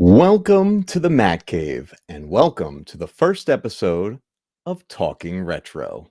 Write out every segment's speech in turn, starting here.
Welcome to the Matcave, and welcome to the first episode of Talking Retro.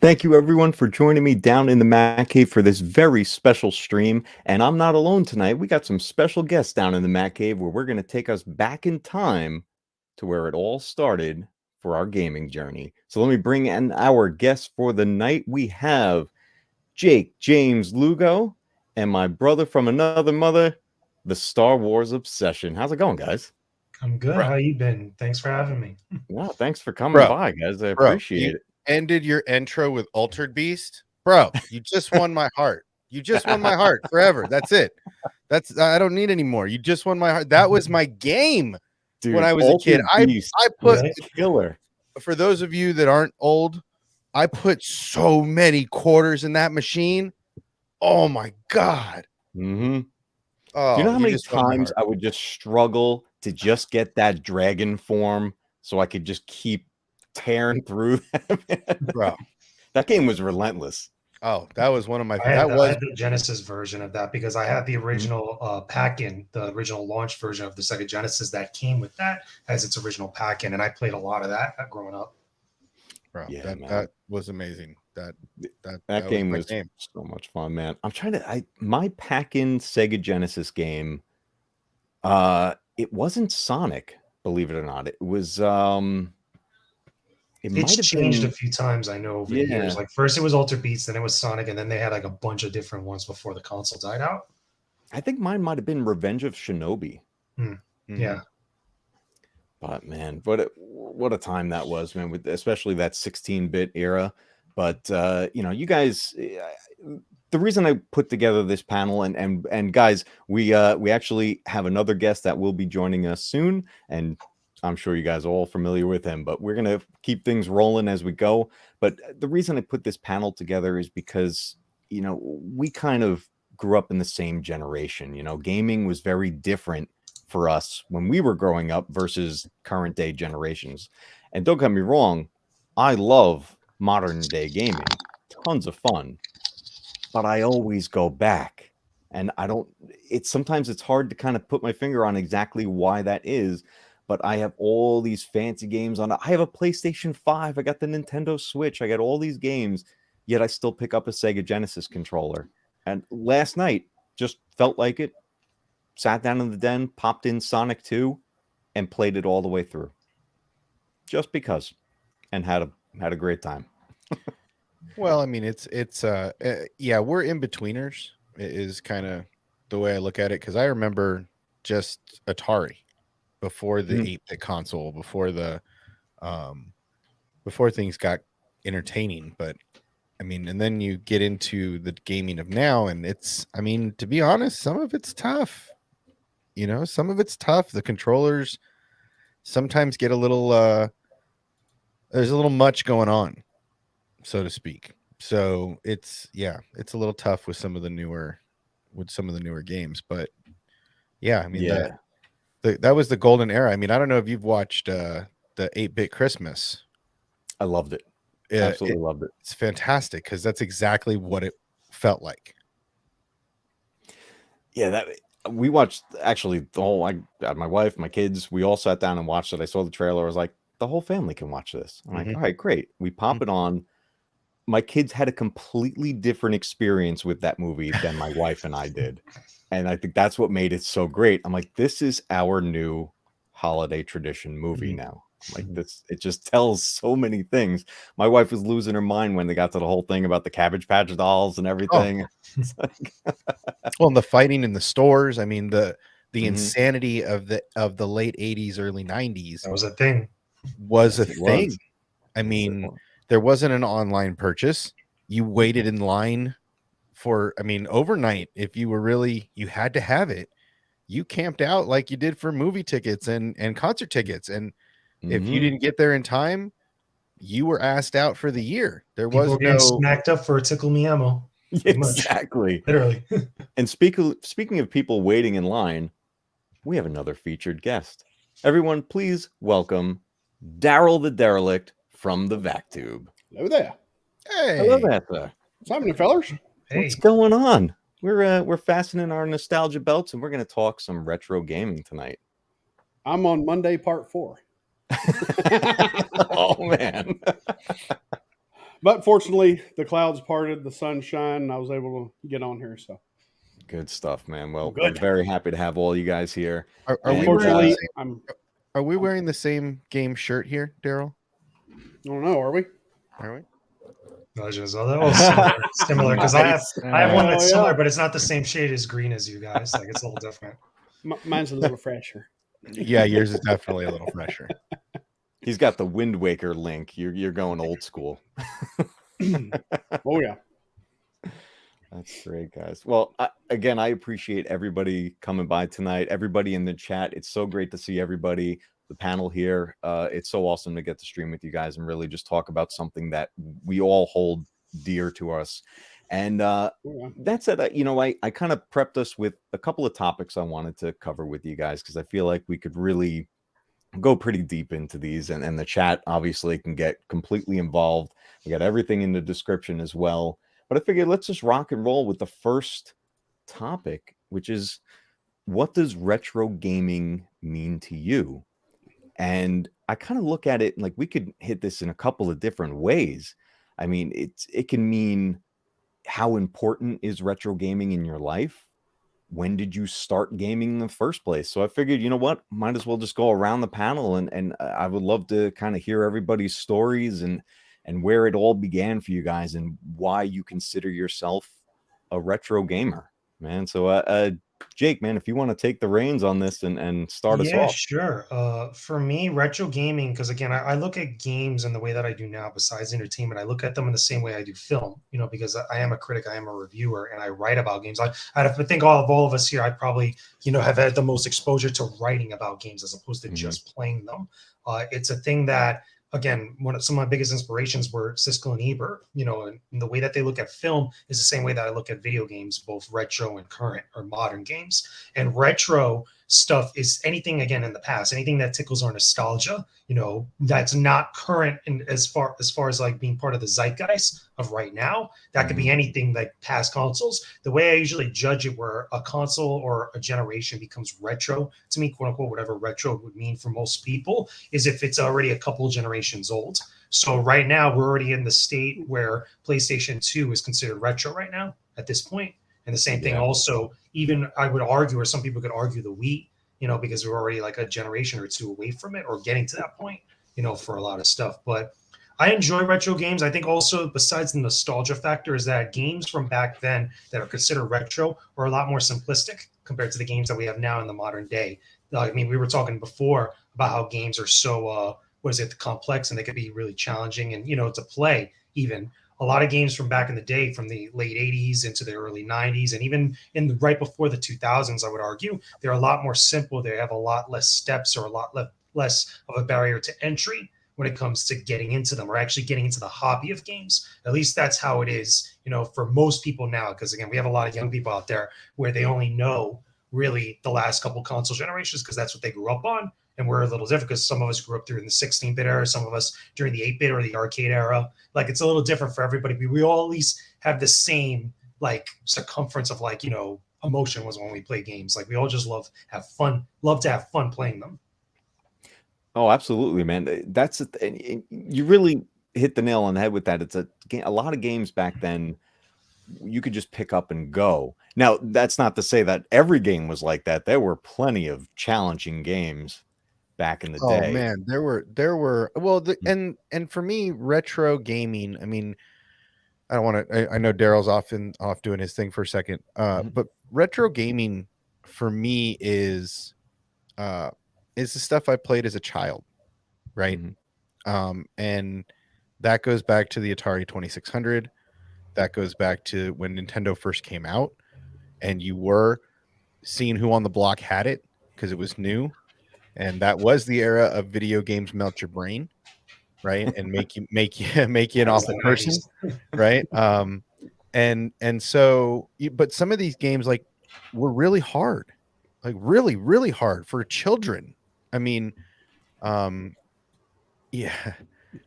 Thank you everyone for joining me down in the Matcave for this very special stream. And I'm not alone tonight. We got some special guests down in the Matcave where we're going to take us back in time to where it all started for our gaming journey. So let me bring in our guests for the night. We have JakeJames Lugo and my brother from another mother, the Star Wars Obsession. How's it going, guys? I'm good. How you been? Thanks for having me. Wow, thanks for coming by, guys. I appreciate it. Ended your intro with Altered Beast, bro. You just won my heart. You just won my heart forever. That's it. I don't need any more. You just won my heart. That was my game. Dude, when I was a kid. I put killer. For those of you that aren't old, I put so many quarters in that machine. Oh my god. Mm-hmm. Oh, do you know how many times I would just struggle to just get that dragon form so I could just keep tearing through that? Bro, that game was relentless. Oh, that was one of my I had the Genesis version of that because I had the original pack-in, the original launch version of the Sega Genesis that came with that as its original pack-in, and I played a lot of that growing up. Bro, yeah, that was amazing. That game was so much fun, man. I'm trying to my pack-in Sega Genesis game, it wasn't Sonic, believe it or not. It was It's changed a few times, I know, over the years. Like first it was Altered Beats, then it was Sonic, and then they had like a bunch of different ones before the console died out. I think mine might have been Revenge of Shinobi. Yeah. But man, what a time that was, man, with especially that 16-bit era. But you know, you guys, the reason I put together this panel and guys, we actually have another guest that will be joining us soon, and I'm sure you guys are all familiar with him, but we're going to keep things rolling as we go. But the reason I put this panel together is because, you know, we kind of grew up in the same generation. You know, gaming was very different for us when we were growing up versus current day generations. And don't get me wrong, I love modern day gaming, tons of fun, but I always go back. And sometimes it's hard to kind of put my finger on exactly why that is. But I have all these fancy games on it. I have a PlayStation 5. I got the Nintendo Switch. I got all these games, yet I still pick up a Sega Genesis controller. And last night, just felt like it. Sat down in the den, popped in Sonic 2, and played it all the way through. Just because. And had a great time. Well, I mean, it's yeah, we're in-betweeners is kind of the way I look at it. Because I remember just Atari. Before the 8-bit console, before things got entertaining. But I mean, and then you get into the gaming of now, and I mean, to be honest, some of it's tough. You know, some of it's tough. The controllers sometimes get a little there's a little much going on, so to speak. So it's a little tough with some of the newer games. But yeah, I mean that was the golden era. I mean, I don't know if you've watched the 8-bit Christmas. I loved it. Absolutely loved it. It's fantastic because that's exactly what it felt like. Yeah, that we watched actually the whole. My wife, my kids, we all sat down and watched it. I saw the trailer. I was like, the whole family can watch this. I'm like, all right, great. We pop it on. my kids had a completely different experience with that movie than my wife and I did. And I think that's what made it so great. I'm like, this is our new holiday tradition movie now. I'm like, this, it just tells so many things. My wife was losing her mind when they got to the whole thing about the Cabbage Patch dolls and everything. It's like, Well, and the fighting in the stores. I mean, the Mhm. insanity of the late 80s, early 90s That was a thing. was Yes, a it was. thing. I mean, there wasn't an online purchase. You waited in line for, I mean, overnight. If you were really, you had to have it. You camped out like you did for movie tickets and concert tickets. And if you Mhm. didn't get there in time, you were asked out for the year. There People was were getting no, smacked up for a tickle me ammo. Pretty much. Exactly. Literally. And speaking of people waiting in line, we have another featured guest. Everyone, please welcome Daryl the Derelict from the Vactube. Hello there. Hello hey, there, sir. What's happening, fellas? What's Hey, going on? We're fastening our nostalgia belts and we're going to talk some retro gaming tonight. I'm on Monday, part 4. Oh man. But fortunately, the clouds parted, the sun shined, and I was able to get on here. So Good stuff, man. Well, Good. we're very happy to have all you guys here. are And, we wearing unfortunately, the same, I'm. are we wearing the same game shirt here, Daryl? I don't know. Are we? Are we? Legends. Oh, that was similar because Nice. I have one that's Oh, yeah. similar, but it's not the same shade as green as you guys. Like it's a little different. Mine's a little fresher. Yeah, yours is definitely a little fresher. He's got the Wind Waker link. You're going old school. Oh yeah. That's great, guys. Well, again, I appreciate everybody coming by tonight. Everybody in the chat. It's so great to see everybody. The panel here. It's so awesome to get to stream with you guys and really just talk about something that we all hold dear to us. And Oh, yeah. that said, I kind of prepped us with a couple of topics I wanted to cover with you guys because I feel like we could really go pretty deep into these, and the chat obviously can get completely involved. We got everything in the description as well. But I figured let's just rock and roll with the first topic, which is what does retro gaming mean to you? And I kind of look at it like we could hit this in a couple of different ways. I mean, it can mean how important is retro gaming in your life? When did you start gaming in the first place? So I figured, you know what, might as well just go around the panel and I would love to kind of hear everybody's stories and where it all began for you guys and why you consider yourself a retro gamer, man. So Jake, man, if you want to take the reins on this and start us Yeah, off. sure. For me, retro gaming, because again, I look at games in the way that I do now, besides entertainment, I look at them in the same way I do film, because I am a critic, I am a reviewer, and I write about games. I think all of us here, I probably, have had the most exposure to writing about games as opposed to Mhm. just playing them. It's a thing that, again, some of my biggest inspirations were Siskel and Ebert, and the way that they look at film is the same way that I look at video games, both retro and current or modern games. And retro stuff is anything, again, in the past, anything that tickles our nostalgia, that's not current in as far as like being part of the zeitgeist of right now. That could be anything like past consoles. The way I usually judge it, where a console or a generation becomes retro to me, quote unquote, whatever retro would mean for most people, is if it's already a couple generations old. So right now we're already in the state where PlayStation 2 is considered retro right now at this point. And the same thing Yeah. also, even I would argue, or some people could argue, the Wii, because we're already like a generation or two away from it or getting to that point, for a lot of stuff. But I enjoy retro games. I think also, besides the nostalgia factor, is that games from back then that are considered retro are a lot more simplistic compared to the games that we have now in the modern day. I mean, we were talking before about how games are so, complex, and they could be really challenging and, to play even. A lot of games from back in the day, from the late 80s into the early 90s, and even right before the 2000s, I would argue, they're a lot more simple. They have a lot less steps or a lot less of a barrier to entry when it comes to getting into them or actually getting into the hobby of games. At least that's how it is, for most people now. Because again, we have a lot of young people out there where they only know really the last couple console generations because that's what they grew up on. And we're a little different because some of us grew up during the 16-bit era, some of us during the 8-bit or the arcade era. Like, it's a little different for everybody. We all at least have the same like circumference of like, emotion was when we play games. Like, we all just love to have fun playing them. Oh, absolutely, man. That's and you really hit the nail on the head with that. It's a lot of games back then you could just pick up and go. Now, that's not to say that every game was like that. There were plenty of challenging games back in the Oh day. man, there were well, and for me, retro gaming. I mean, I don't want to. I know Daryl's off doing his thing for a second. But retro gaming for me is the stuff I played as a child, right? And that goes back to the Atari 2600. That goes back to when Nintendo first came out, and you were seeing who on the block had it because it was new, and that was the era of video games melt your brain, right, and make you an awful person, right? And so, but some of these games like were really hard, like really hard for children. I mean, yeah.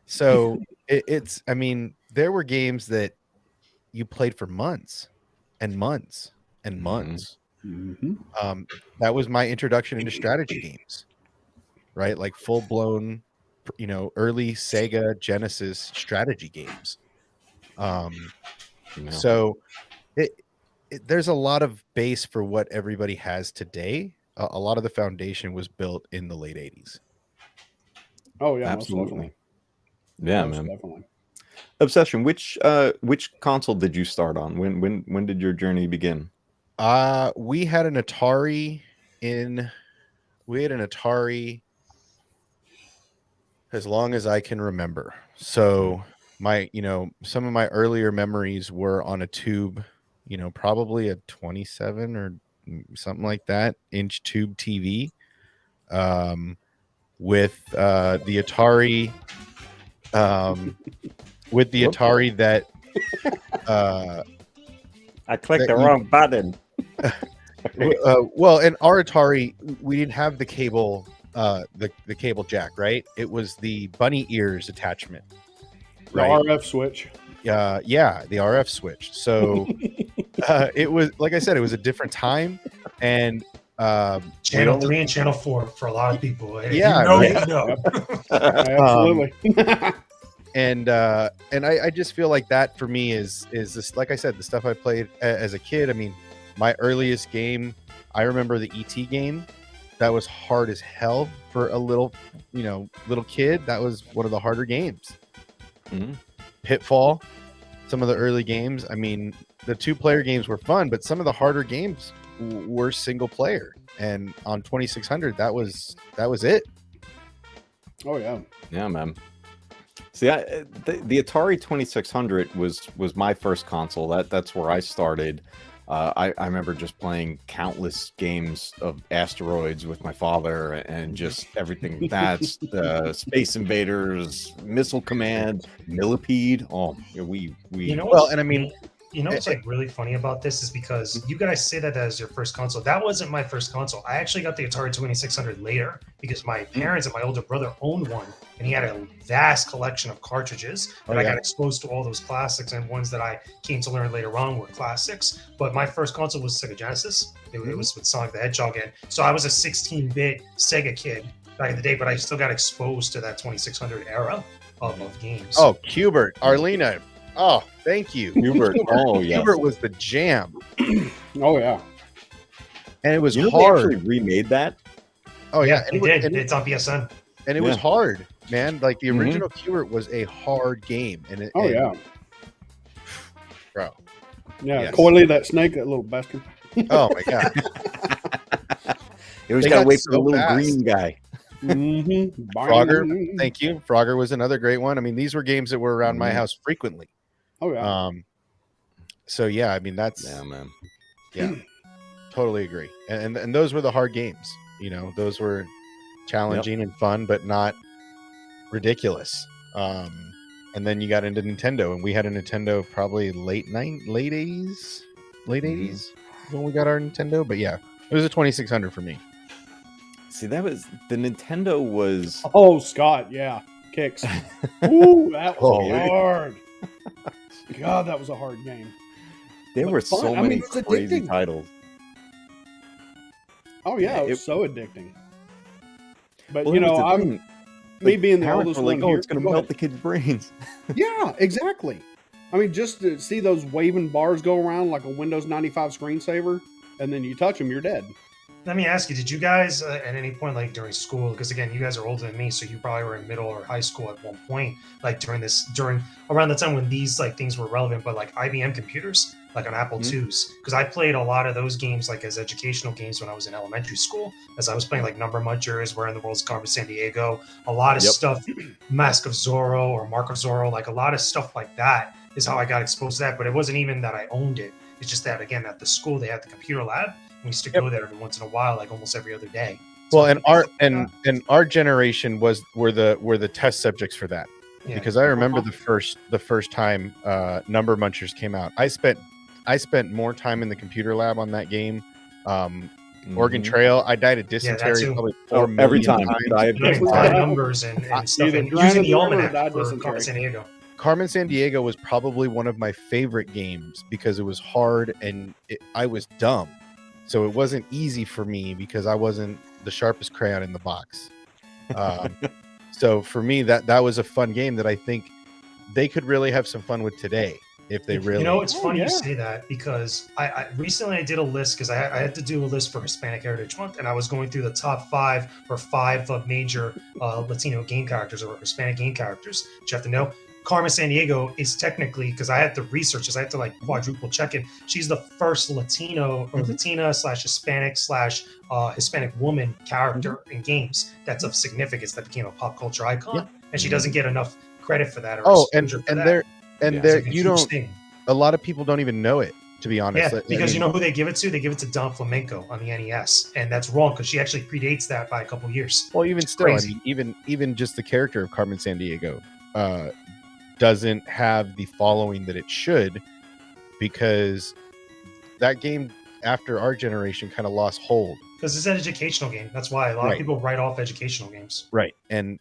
So it's I mean, there were games that you played for months and months and months. That was my introduction into strategy games, right? Like full blown, early Sega Genesis strategy games. So there's a lot of base for what everybody has today. A lot of the foundation was built in the late 80s. Oh yeah, absolutely. Yeah, most man. Definitely. Obsession, which console did you start on? When did your journey begin? We had an Atari as long as I can remember. So some of my earlier memories were on a tube, probably a 27 or something like that inch tube TV, with the Atari, that I clicked the wrong button. Well, in our Atari, we didn't have the cable, the cable jack, right? It was the bunny ears attachment, right? The RF switch. Yeah, the RF switch. So it was, like I said, it was a different time, and channel 3 and channel 4 for a lot of people. Yeah, absolutely. And I just feel like that for me is this, like I said, the stuff I played as a kid. I mean, my earliest game, I remember the ET game. That was hard as hell for a little kid. That was one of the harder games. Pitfall, some of the early games. I mean, the 2-player games were fun, but some of the harder games were single player. And on 2600, that was it. Oh yeah. Yeah, man. See, the Atari 2600 was my first console. That's where I started. I remember just playing countless games of asteroids with my father and just everything. That's Space Invaders, Missile Command, Millipede. Oh, we. Well, and I mean, what's like really funny about this is because you guys say that as your first console. That wasn't my first console. I actually got the Atari 2600 later because my parents and my older brother owned one, and he had a vast collection of cartridges. And I got exposed to all those classics, and ones that I came to learn later on were classics. But my first console was Sega Genesis. It was with Sonic the Hedgehog, and so I was a 16-bit Sega kid back in the day, but I still got exposed to that 2600 era of games. Oh, Hubert, Arlena. Oh, thank you, Hubert. Oh, yeah. Hubert was the jam. Oh yeah, and it was hard. They actually remade that. Oh yeah, it did. It's on PSN, and it was hard, man. Like the original Hubert was a hard game, and bro. Yeah, yes. Coily, that snake, that little bastard. Oh my god. It was got to wait for the little green guy. Frogger, thank you. Frogger was another great one. I mean, these were games that were around my house frequently. Oh yeah. So yeah, I mean that's man. Yeah, totally agree. And those were the hard games. Those were challenging and fun, but not ridiculous. And then you got into Nintendo, and we had a Nintendo probably late 80s when we got our Nintendo. But yeah, it was a 2600 for me. See, that was the Nintendo was. Oh, Scott, yeah, kicks. Ooh, that was hard. God, that was a hard game. There were so many crazy titles. Oh yeah, it was so addicting. But well, me being the Parents oldest were like, one "Oh, here. it's gonna Go melt ahead. the kid's brains." Yeah, exactly. I mean, just to see those waving bars go around like a Windows 95 screensaver, and then you touch them, you're dead. Let me ask you: did you guys at any point, like during school, because again, you guys are older than me, so you probably were in middle or high school at one point, like during around the time when these like things were relevant, but like IBM computers, like on Apple Mhm. IIs, because I played a lot of those games like as educational games when I was in elementary school, as I was playing like Number Munchers, Where in the World's Carmen San Diego, a lot of Yep. stuff, Mask of Zorro or Mark of Zorro, like a lot of stuff like that is how I got exposed to that. But it wasn't even that I owned it. It's just that again at the school they had the computer lab. We used to go there every once in a while, like almost every other day. Well, and our generation were the test subjects for that. Yeah. Because I remember the first time Number Munchers came out. I spent more time in the computer lab on that game. Oregon Mhm. Trail, I died of dysentery too. probably Oh, 4 every million time. times. I have Doing dysentery. numbers and stuff, Either and drowned using in the the river or almanac died for dysentery. Carmen San Diego. Carmen San Diego was probably one of my favorite games because it was hard and I was dumb. So it wasn't easy for me because I wasn't the sharpest crayon in the box. So for me, that was a fun game that I think they could really have some fun with today if they really. You know, it's Oh, funny yeah. you say that because I recently I did a list because I had to do a list for Hispanic Heritage Month, and I was going through the top 5 of major Latino game characters or Hispanic game characters. But you have to know Carmen San Diego is technically, because I had to research this, I had to like quadruple check it. She's the first Latino or Latina / Hispanic / Hispanic woman character in games that's of significance that became a pop culture icon, and she doesn't get enough credit for that. Or exposure for that. there Yeah. there It's like a you huge don't. thing. A lot of people don't even know it, to be honest. Yeah, because you know who they give it to? They give it to Don Flamenco on the NES, and that's wrong because she actually predates that by a couple years. Well, even It's still, crazy. I mean, even just the character of Carmen San Diego doesn't have the following that it should, because that game after our generation kind of lost hold. Because it's an educational game. That's why a lot of people write off educational games. Right. And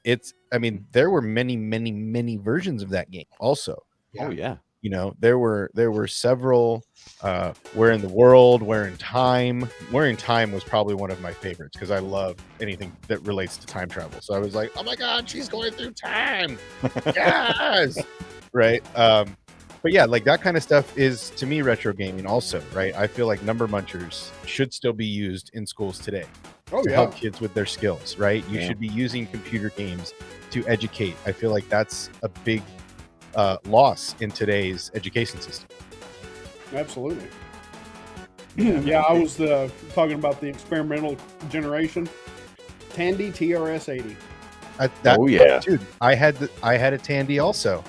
I mean, there were many versions of that game also. Oh yeah. You know, there were several Where in the World, Where in Time. Where in Time was probably one of my favorites because I love anything that relates to time travel. So I was like, oh my God, she's going through time. Yes. Right. But yeah, like that kind of stuff is to me retro gaming also, right? I feel like Number Munchers should still be used in schools today Oh, to yeah. help kids with their skills, right? You Yeah. should be using computer games to educate. I feel like that's a big loss in today's education system. Absolutely. Yeah, I was talking about the experimental generation. Tandy TRS-80. Oh, yeah. Dude, I had a Tandy also.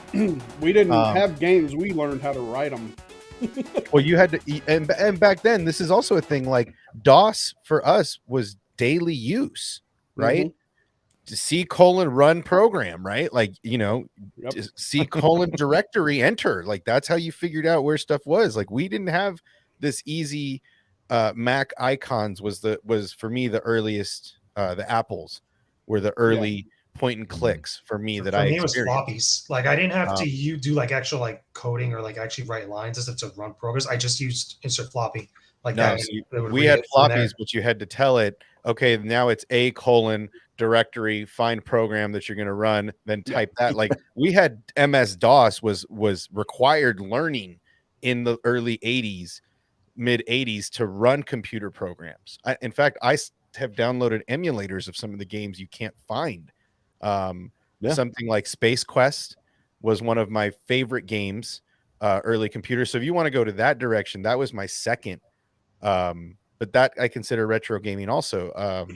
We didn't have games. We learned how to write them. Well, you had to, and back then, this is also a thing. Like DOS for us was daily use, right? Mhm. To C:\run program, right? Like, you know, Yep. C:\directory enter. Like that's how you figured out where stuff was. Like we didn't have this easy. Mac icons was for me the earliest. The apples were the early point and clicks for me that For I me, it was experienced. floppies. Like I didn't have to do like actual like coding or like actually write lines as if to run programs. I just used insert floppy like No, that. see, It would we read had it from there. floppies, but you had to tell it, okay, now it's directory, find program that you're going to run, then type that. Like we had MS-DOS was required learning in the early 80s, mid 80s to run computer programs. In fact, I have downloaded emulators of some of the games you can't find. Something like Space Quest was one of my favorite games, early computer. So if you want to go to that direction, that was my second. But that I consider retro gaming also.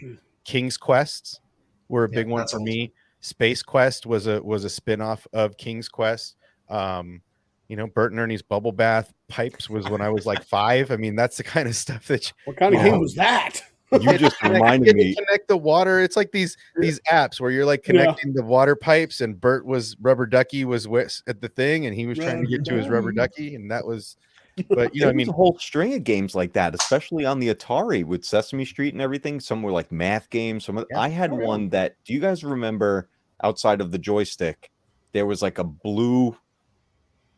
King's Quests were a big one for me. Space Quest was a spin-off of King's Quest. You know, Bert and Ernie's Bubble Bath Pipes was when I was like 5. I mean, that's the kind of stuff that What kind of game was that? You just reminded me. Connect the water. It's like these apps where you're like connecting the water pipes, and Bert was Rubber Ducky was at the thing, and he was trying to get to his Rubber Ducky, and that was. But you know, There was a whole string of games like that, especially on the Atari with Sesame Street and everything. Some were like math games. I had one that. Do you guys remember? Outside of the joystick, there was like a blue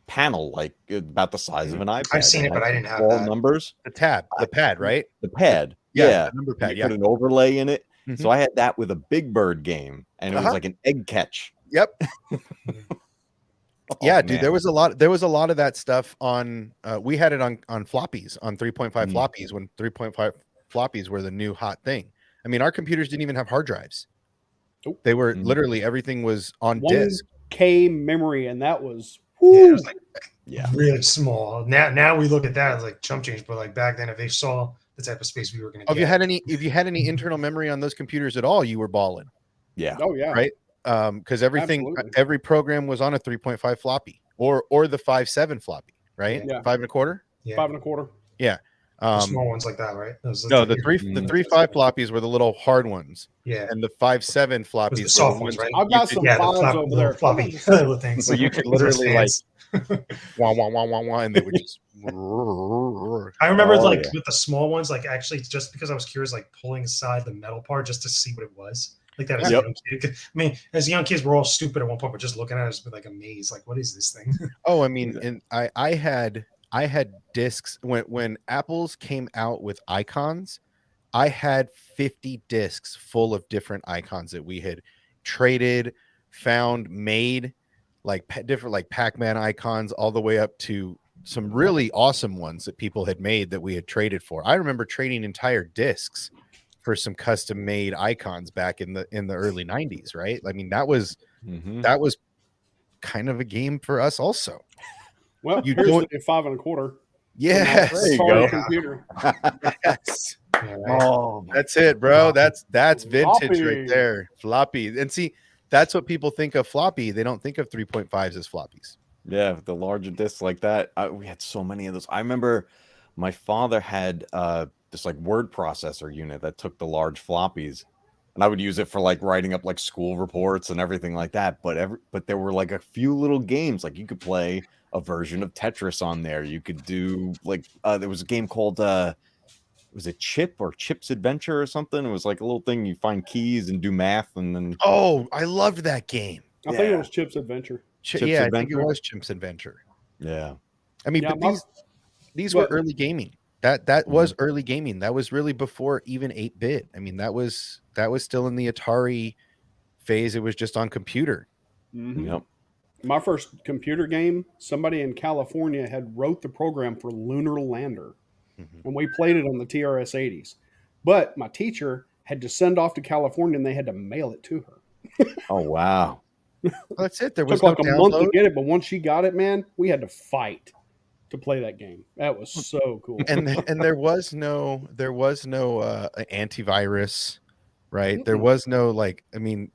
panel, like about the size of an iPad. I've seen it, but I didn't have all that. numbers. The pad, right? The pad. Yeah, Yeah. the number pad. You put an overlay in it. So I had that with a Big Bird game, and it was like an egg catch. Yep. Oh, Yeah, dude, man. there was a lot of that stuff on we had it on floppies, on 3.5 floppies, when 3.5 floppies were the new hot thing. I mean, our computers didn't even have hard drives. Nope. They were literally, everything was on disk. 1K memory, and that was Yeah, it was like Yeah. really small. Now we look at that as like chump change, but like back then, if they saw the type of space we were going to If you had any internal memory on those computers at all, you were balling. Yeah. Oh yeah. Right. Because Absolutely. every program was on a 3.5 floppy or the 5.7 floppy, right? Yeah. 5 1/4. yeah, 5 1/4. Yeah. the small ones like that, right? Those, No, like, the 3.5 floppies were the little hard ones, yeah, and the 5.7 those floppies the were soft the ones, ones right? I've got some Yeah, the fives flop, over little there. floppy little things. Well, you could Those are literally like fans. wah wah wah wah wah, and they would just. I remember Oh, like yeah. with the small ones, like actually just because I was curious, like pulling aside the metal part just to see what it was. Like that as Yep. a young kid. 'Cause, I mean, as young kids, we're all stupid at one point, but just looking at it, just like amazed, like what is this thing? Oh, I mean, and I had discs when Apple's came out with icons. I had 50 discs full of different icons that we had traded, found, made, like different like Pac-Man icons, all the way up to some really awesome ones that people had made that we had traded for. I remember trading entire discs for some custom made icons back in the early 90s, right? I mean, that was kind of a game for us also. Well, You here's don't- the 5 1/4. Yes. There you Atari go. computer. Yes. Yeah, right? Oh, my That's it, bro. That's vintage Floppy. right there. Floppy. And see, that's what people think of floppy. They don't think of 3.5s as floppies. yeah, the larger discs like that. We had so many of those. I remember my father had this like word processor unit that took the large floppies, and I would use it for like writing up like school reports and everything like that. But there were like a few little games, like you could play a version of Tetris on there. You could do like there was a game called was it Chip or Chip's Adventure or something? It was like a little thing you find keys and do math, and then Oh, I loved that game. I think it Yeah. was Chip's Adventure. Chip's I think it Adventure? was Chip's Adventure. yeah. I mean, Yeah, but these were but- early gaming. That was early gaming. That was really before even 8-bit. I mean, that was still in the Atari phase. It was just on computer. Mhm. Yep. My first computer game, somebody in California had wrote the program for Lunar Lander, and we played it on the TRS-80s. But my teacher had to send off to California, and they had to mail it to her. Oh wow. Well, that's it. There It was took no like a month to download. get it, but once she got it, man, we had to fight to play that game. That was so cool. and there was no antivirus, right? There was no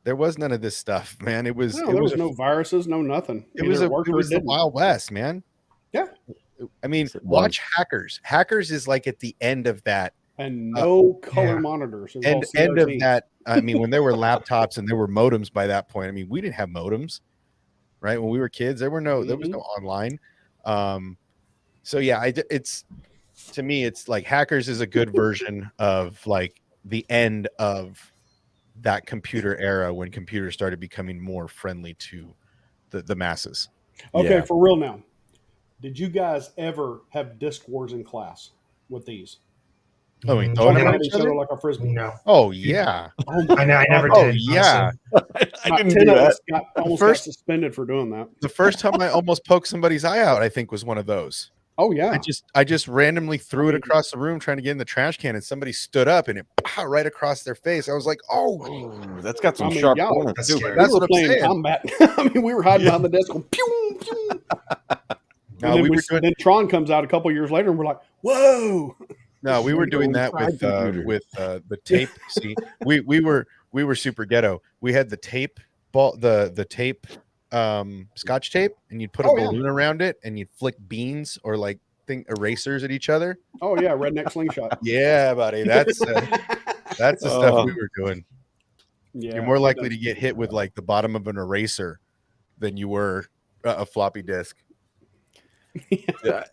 there was none of this stuff, man. It was No, there was no viruses, no nothing. it was Either worked it or was the didn't. Wild West, man. Yeah. I mean, Yes, it watch Hackers. Hackers is like at the end of that And no color yeah. monitors. It was all end of CRT. that. I mean, when there were laptops and there were modems by that point. I mean, we didn't have modems, right? When we were kids, there was no online. So yeah, it's to me, it's like Hackers is a good version of like the end of that computer era when computers started becoming more friendly to the masses. Okay, Yeah. for real now. Did you guys ever have disc wars in class with these? Oh, wait, Mm, throwing them no, at At each each other other? like a frisbee. no. Oh yeah. I never Oh, did. yeah. honestly. I About didn't 10 do of that. us almost first- got suspended for doing that. The first time I almost poked somebody's eye out, I think, was one of those. Oh yeah. I just randomly threw it across the room trying to get in the trash can, and somebody stood up and it pow, right across their face. I was like, "Oh, Ooh, that's got some I mean, sharp yeah, corners that's too. scary. man. That's we what were I'm playing saying. combat. I mean, we were hiding behind the desk going pew pew. no, And we then, were doing then Tron comes out a couple years later, and we're like, "Whoa!" no, we were doing Go that inside with computer. the tape. See, we were super ghetto. We had the tape ball, the tape scotch tape, and you'd put a Oh, yeah. balloon around it, and you'd flick beans or like erasers at each other. Oh yeah, redneck slingshot. Yeah, buddy, that's the stuff we were doing. Yeah, You're more likely to get hit with like the bottom of an eraser than you were a floppy disk. Yeah.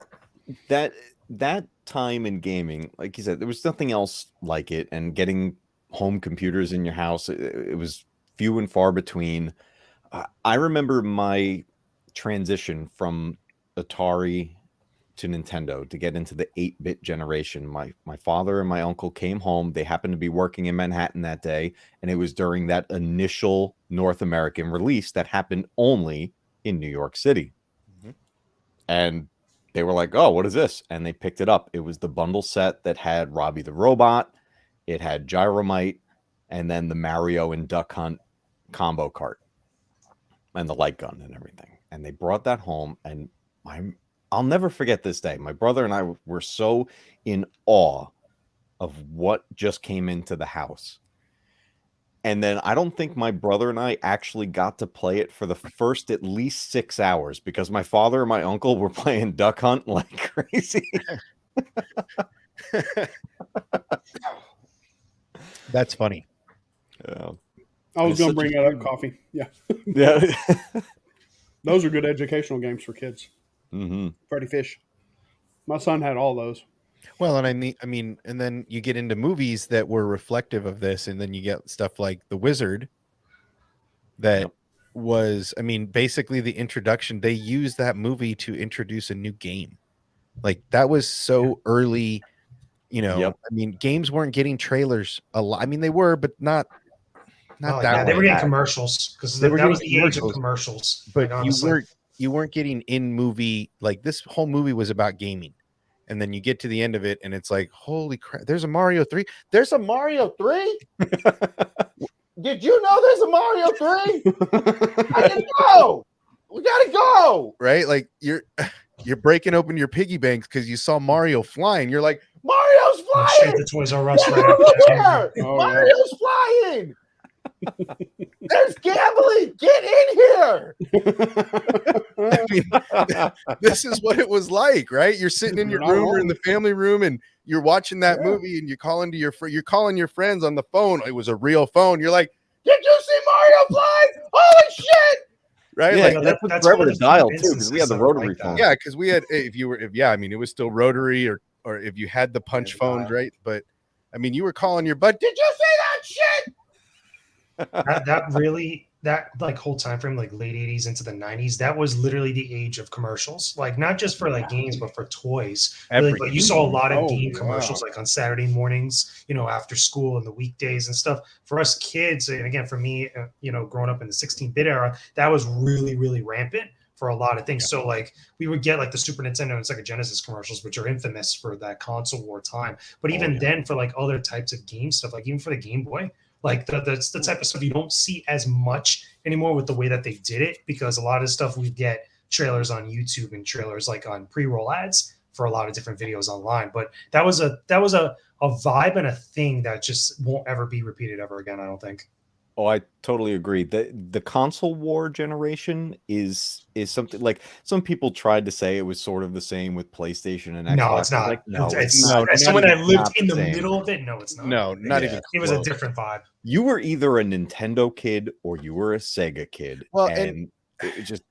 That time in gaming, like you said, there was nothing else like it, and getting home computers in your house, it was few and far between. I remember my transition from Atari to Nintendo to get into the 8-bit generation. My father and my uncle came home. They happened to be working in Manhattan that day, and it was during that initial North American release that happened only in New York City. Mhm. And they were like, "Oh, what is this?" And they picked it up. It was the bundle set that had Robbie the Robot, it had Gyromite, and then the Mario and Duck Hunt combo cart and the light gun and everything. And they brought that home, and I'll never forget this day. My brother and I were so in awe of what just came into the house. And then I don't think my brother and I actually got to play it for the first at least 6 hours because my father and my uncle were playing Duck Hunt like crazy. That's funny. Yeah. I was It's going such to bring a that up, huge- Coffee. Yeah. Yeah. Those are good educational games for kids. Hmm. Freddy Fish. My son had all those. Well, and I mean, and then you get into movies that were reflective of this, and then you get stuff like The Wizard that Yep. was, I mean, basically the introduction. They used that movie to introduce a new game. Like that was so early, you know. Yep. I mean, games weren't getting trailers a lot. I mean, they were, but not Oh, that yeah, they way. were getting commercials because They were that was getting the age of commercials. commercials. But like, honestly. you weren't getting in movie, like this whole movie was about gaming. And then you get to the end of it and it's like, holy crap, there's a Mario 3. There's a Mario 3? Did you know there's a Mario 3? I didn't know. We gotta go. Right? Like you're breaking open your piggy banks because you saw Mario flying. You're like, Mario's Went straight flying! to Toys R Us Get right over after that. here! Oh, yeah. Mario's flying! There's gambling! Get in here! I mean, this is what it was like, right? You're sitting in your You're not room or in wrong. the family room, and you're watching that Yeah. movie, and you're calling to you're calling your friends on the phone. It was a real phone. You're like, "Did you see Mario fly? Holy shit!" Right? Yeah, Like, No, that that- took that's forever one to of the dial few too because we had instances the that were rotary like that. phone. yeah, because we had I mean, it was still rotary or if you had the punch Yeah, phones, dial. right? But I mean, you were calling your bud. Did you see that shit? that like whole time frame, like late 80s into the 90s, that was literally the age of commercials, like not just for like games but for toys, really. But you saw a lot of Oh, game yeah. commercials like on Saturday mornings, after school and the weekdays and stuff. For us kids, and again for me, growing up in the 16-bit era, that was really, really rampant for a lot of things. So like we would get like the Super Nintendo and Sega Genesis commercials, which are infamous for that console war time. But even yeah. then, for like other types of game stuff, like even for the Game Boy, like that's the type of stuff you don't see as much anymore with the way that they did it, because a lot of stuff we get trailers on YouTube and trailers like on pre-roll ads for a lot of different videos online. But that was a vibe and a thing that just won't ever be repeated ever again, I don't think. Oh, I totally agree. The console war generation is something like some people tried to say it was sort of the same with PlayStation and Xbox. No, it's not. Like, no, it's not. as Not someone that even- lived not in the same. middle of it, no, it's not. No, not Yeah. even. It was a close. different vibe. You were either a Nintendo kid or you were a Sega kid. Well, and it just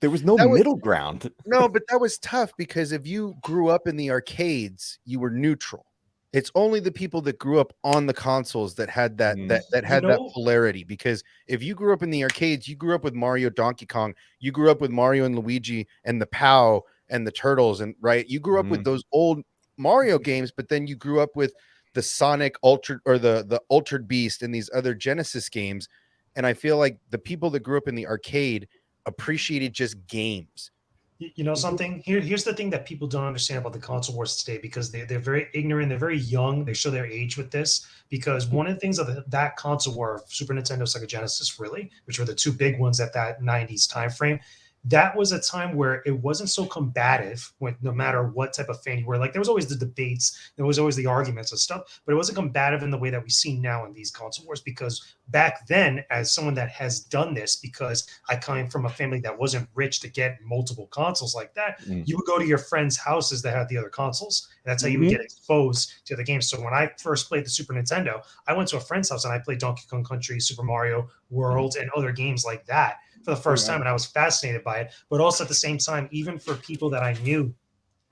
there was no That was- middle ground. No, but that was tough because if you grew up in the arcades, you were neutral. It's only the people that grew up on the consoles that had that Mm. that had You that know- polarity. Because if you grew up in the arcades, you grew up with Mario, Donkey Kong, you grew up with Mario and Luigi and the POW and the Turtles, and right, you grew up with those old Mario games, but then you grew up with the Sonic Ultra or the Altered Beast and these other Genesis games. And I feel like the people that grew up in the arcade appreciated just games. You know something? Here's the thing that people don't understand about the console wars today, because they're very ignorant, they're very young, they show their age with this. Because one of the things of that console war, Super Nintendo, Sega Genesis, really, which were the two big ones at that 90s time frame, that was a time where it wasn't so combative with no matter what type of fan you were. Like there was always the debates, there was always the arguments and stuff, but it wasn't combative in the way that we see now in these console wars. Because back then, as someone that has done this, because I came from a family that wasn't rich to get multiple consoles like that, you would go to your friends' houses that had the other consoles, and that's how you would get exposed to the games. So when I first played the Super Nintendo, I went to a friend's house and I played Donkey Kong Country, Super Mario World, and other games like that for the first time, and I was fascinated by it. But also at the same time, even for people that I knew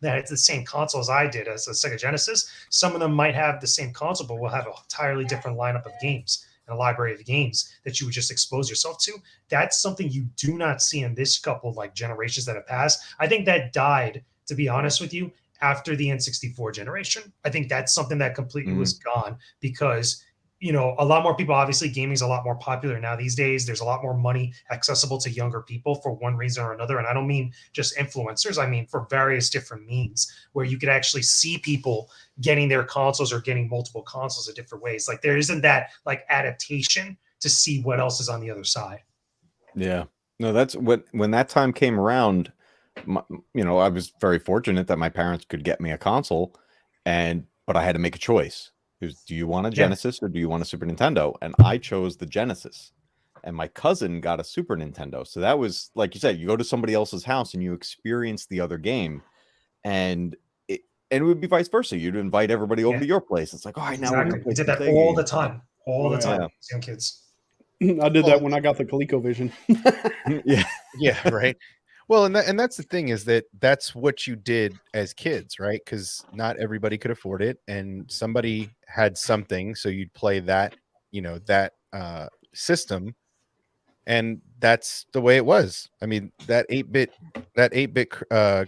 that it's the same console as I did as a Sega Genesis, some of them might have the same console, but will have an entirely different lineup of games and a library of games that you would just expose yourself to. That's something you do not see in this couple of like generations that have passed. I think that died to be honest with you, after the N64 generation. I think that's something that completely was gone because, you know, a lot more people, obviously gaming is a lot more popular now these days. There's a lot more money accessible to younger people for one reason or another. And I don't mean just influencers. I mean for various different means where you could actually see people getting their consoles or getting multiple consoles in different ways. Like there isn't that like adaptation to see what else is on the other side. Yeah. No, that's what, when that time came around, you know, I was very fortunate that my parents could get me a console, but I had to make a choice. It was, do you want a Genesis or do you want a Super Nintendo? And I chose the Genesis, and my cousin got a Super Nintendo. So that was, like you said, you go to somebody else's house and you experience the other game, and it would be vice versa. You'd invite everybody over to your place. It's like, all right, now we're Exactly. gonna play We did that Sega all the games. time, all the time. Yeah. Young kids. I did that when I got the ColecoVision. Yeah. Yeah, right. Well, and that's the thing, is that that's what you did as kids, right? Because not everybody could afford it, and somebody had something, so you'd play that, you know, that system, and that's the way it was. I mean, that 8-bit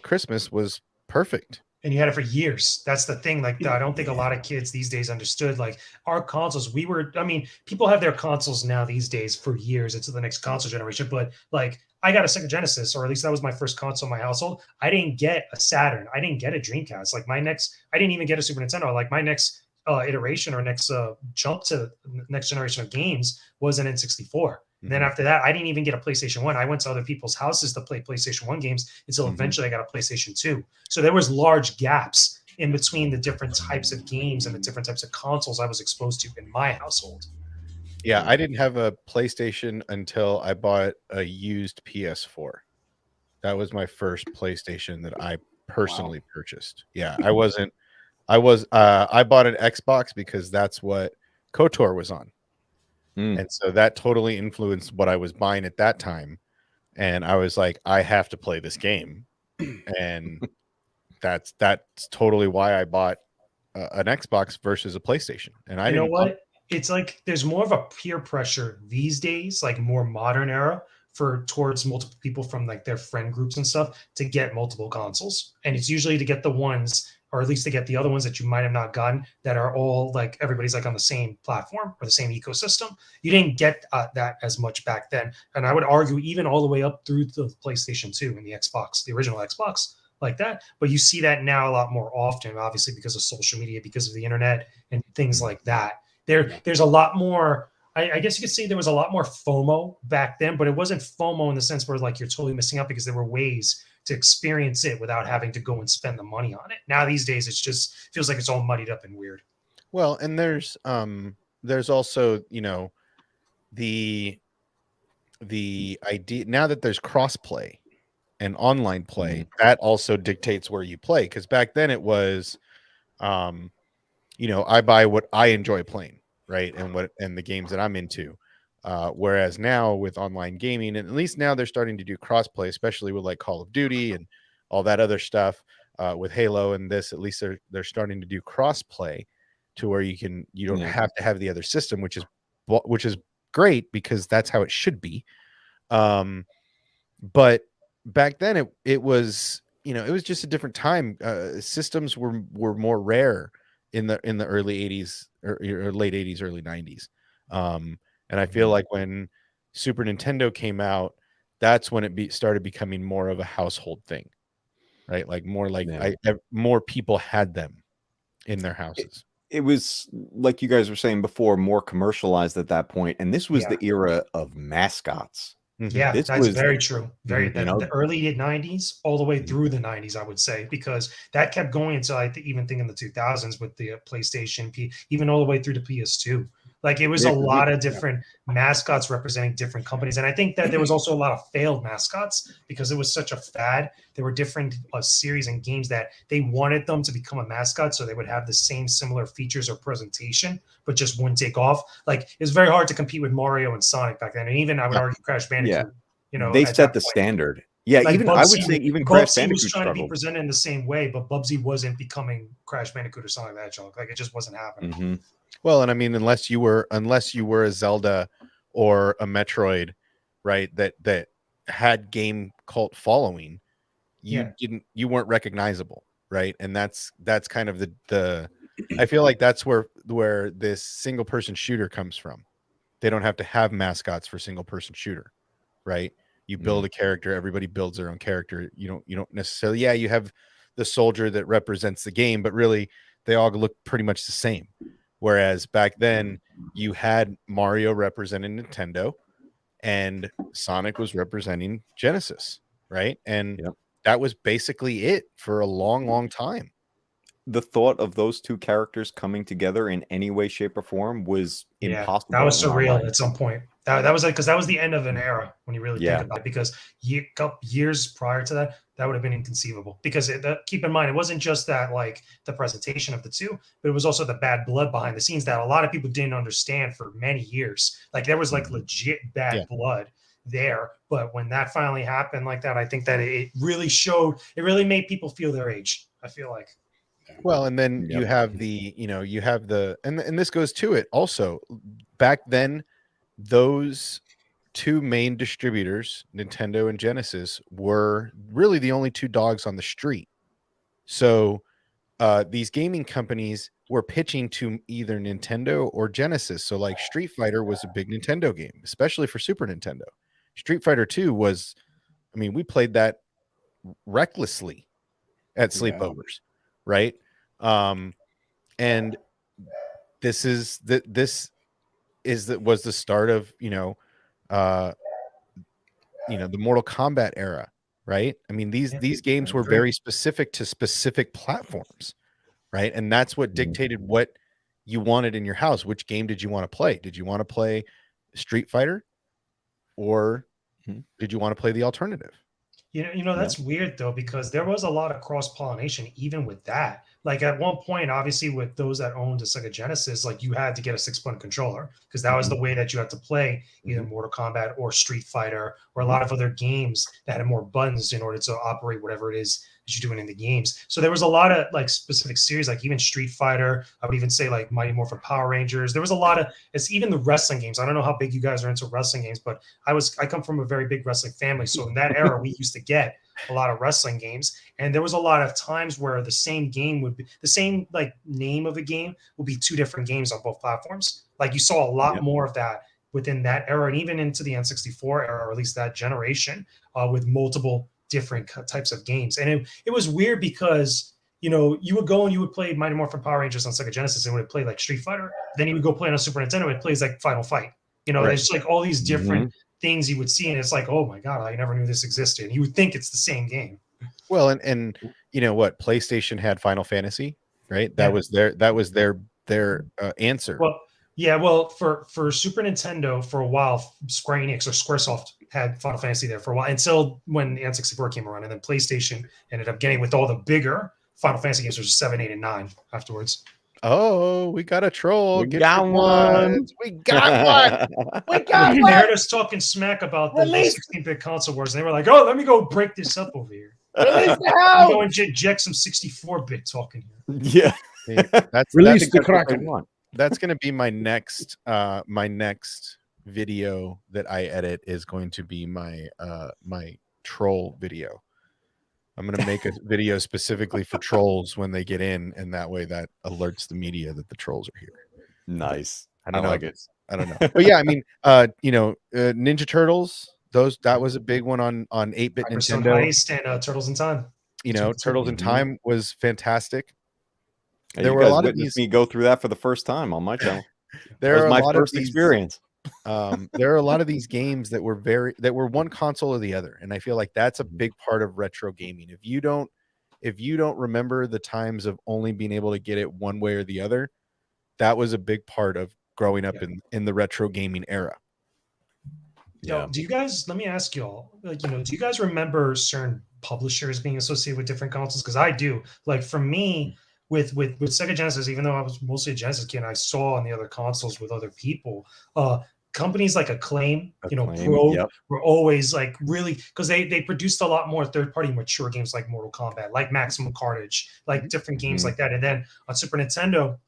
Christmas was perfect. And you had it for years. That's the thing. Like, I don't think a lot of kids these days understood. Like, our consoles, I mean, people have their consoles now these days for years into the next console generation. But like, I got a Sega Genesis, or at least that was my first console in my household. I didn't get a Saturn. I didn't get a Dreamcast. Like, I didn't even get a Super Nintendo. Like, my next iteration or next jump to the next generation of games was an N64. And then after that, I didn't even get a PlayStation 1. I went to other people's houses to play PlayStation 1 games until eventually I got a PlayStation 2. So there was large gaps in between the different types of games and the different types of consoles I was exposed to in my household. Yeah, I didn't have a PlayStation until I bought a used PS4. That was my first PlayStation that I personally purchased. Yeah, I bought an Xbox because that's what KOTOR was on. And so that totally influenced what I was buying at that time. And I was like, I have to play this game. And that's totally why I bought an Xbox versus a PlayStation. And I know what? It's like there's more of a peer pressure these days, like more modern era, towards multiple people from like their friend groups and stuff to get multiple consoles. And it's usually to get the ones, or at least to get the other ones that you might have not gotten, that are all like everybody's like on the same platform or the same ecosystem. You didn't get that as much back then. And I would argue even all the way up through the PlayStation 2 and the Xbox, the original Xbox, like that. But you see that now a lot more often, obviously because of social media, because of the internet and things like that. There's a lot more. I guess you could say there was a lot more FOMO back then, but it wasn't FOMO in the sense where like you're totally missing out, because there were ways to experience it without having to go and spend the money on it. Now these days, it's just feels like it's all muddied up and weird. Well, and there's also, you know, the idea now that there's cross-play and online play, that also dictates where you play. Because back then it was, you know, I buy what I enjoy playing, right, and the games that I'm into. Whereas now with online gaming, and at least now they're starting to do crossplay, especially with like Call of Duty and all that other stuff, with Halo and this, at least they're starting to do crossplay to where you don't have to have the other system, which is great because that's how it should be. But back then it was, you know, it was just a different time. Systems were more rare in the early 80s or late 80s, early 90s. And I feel like when Super Nintendo came out, that's when it started becoming more of a household thing, right? Like more people had them in their houses. It was, like you guys were saying before, more commercialized at that point, and this was the era of mascots. Yeah, This that's was very true. Very the early 90s all the way through the 90s, I would say, because that kept going until I even think in the 2000s with the PlayStation, even all the way through to PS2. Like it was a lot of different mascots representing different companies. And I think that there was also a lot of failed mascots because it was such a fad. There were different series and games that they wanted them to become a mascot so they would have the same similar features or presentation, but just wouldn't take off. Like it was very hard to compete with Mario and Sonic back then. And even I would argue Crash Bandicoot, you know, they set the standard. Yeah, like even Bubsy, I would say even Crash Bubsy Bandicoot was trying to be struggled. presented in the same way, but Bubsy wasn't becoming Crash Bandicoot or Sonic the Hedgehog. Like it just wasn't happening. Well, and I mean, unless you were a Zelda or a Metroid, right, that had game cult following, you weren't recognizable, right? And that's kind of the I feel like that's where this single person shooter comes from. They don't have to have mascots for single person shooter, right? You build a character, everybody builds their own character. You don't necessarily, you have the soldier that represents the game, but really they all look pretty much the same. Whereas back then you had Mario representing Nintendo and Sonic was representing Genesis, right? And that was basically it for a long, long time. The thought of those two characters coming together in any way, shape, or form was impossible. That was surreal at some point. That was like, because that was the end of an era when you really think about it. Because years prior to that, that would have been inconceivable. Because keep in mind, it wasn't just that like the presentation of the two, but it was also the bad blood behind the scenes that a lot of people didn't understand for many years. Like there was like legit bad blood there. But when that finally happened like that, I think that it really showed. It really made people feel their age, I feel like. Well, and then you have and this goes to it also. Back then, those two main distributors, Nintendo and Genesis, were really the only two dogs on the street. So these gaming companies were pitching to either Nintendo or Genesis. So like Street Fighter was a big Nintendo game, especially for Super Nintendo. Street Fighter 2 was, I mean, we played that recklessly at sleepovers. Right. And this was the start of, the Mortal Kombat era. Right. I mean, these games were very specific to specific platforms. Right. And that's what dictated what you wanted in your house. Which game did you want to play? Did you want to play Street Fighter or did you want to play the alternative? That's weird though, because there was a lot of cross-pollination even with that. Like at one point, obviously with those that owned a Sega Genesis, like you had to get a 6-button controller because that was the way that you had to play either Mortal Kombat or Street Fighter or a lot of other games that had more buttons in order to operate whatever it is that you're doing in the games. So there was a lot of like specific series, like even Street Fighter. I would even say like Mighty Morphin Power Rangers. There was a lot of, it's even the wrestling games. I don't know how big you guys are into wrestling games, but I come from a very big wrestling family. So in that era, we used to get a lot of wrestling games, and there was a lot of times where the same game would be the same like name of a game would be two different games on both platforms. Like you saw a lot more of that within that era, and even into the N64 era, or at least that generation, with multiple different types of games. And it was weird because you would go and you would play Mighty Morphin Power Rangers on Sega Genesis and would play like Street Fighter. Then you would go play on a Super Nintendo, it plays like Final Fight. It's like all these different things you would see, and it's like, oh my god, I never knew this existed. And you would think it's the same game. Well, and you know what, PlayStation had Final Fantasy, right? That was their answer. Well, for Super Nintendo for a while, Square Enix or Squaresoft had Final Fantasy there for a while until when the N64 came around, and then PlayStation ended up getting with all the bigger Final Fantasy games, which was 7, 8, and 9 afterwards. Oh, we got a troll. We got one. We got one. We got They one. heard us talking smack about the 16-bit console wars, and they were like, "Oh, let me go break this up over here. Release the I'm house. going to inject some 64-bit talking here." Yeah. That's Release the That's what I Kraken. want. That's going to be my next video that I edit is going to be my my troll video. I'm going to make a video specifically for trolls when they get in, and that way that alerts the media that the trolls are here. Nice. I don't know. like it. I don't know. But yeah, I mean, Ninja Turtles, that was a big one on 8-bit Hyperstone Nintendo. Heist and Turtles in Time. Turtles in Time was fantastic. And There you were a guys lot of witnessed these. me go through that for the first time on my channel. There That are was a my lot first of these, experience. there are a lot of these games that were one console or the other, and I feel like that's a big part of retro gaming. If you don't remember the times of only being able to get it one way or the other, that was a big part of growing up in the retro gaming era. Yo, do you guys, let me ask y'all, do you guys remember certain publishers being associated with different consoles? Because I do. Like for me, with Sega Genesis, even though I was mostly a Genesis kid, I saw on the other consoles with other people, companies like Acclaim, Pro were always like really, because they produced a lot more third-party mature games like Mortal Kombat, like Maximum Carnage, like different games like that. And then on Super Nintendo,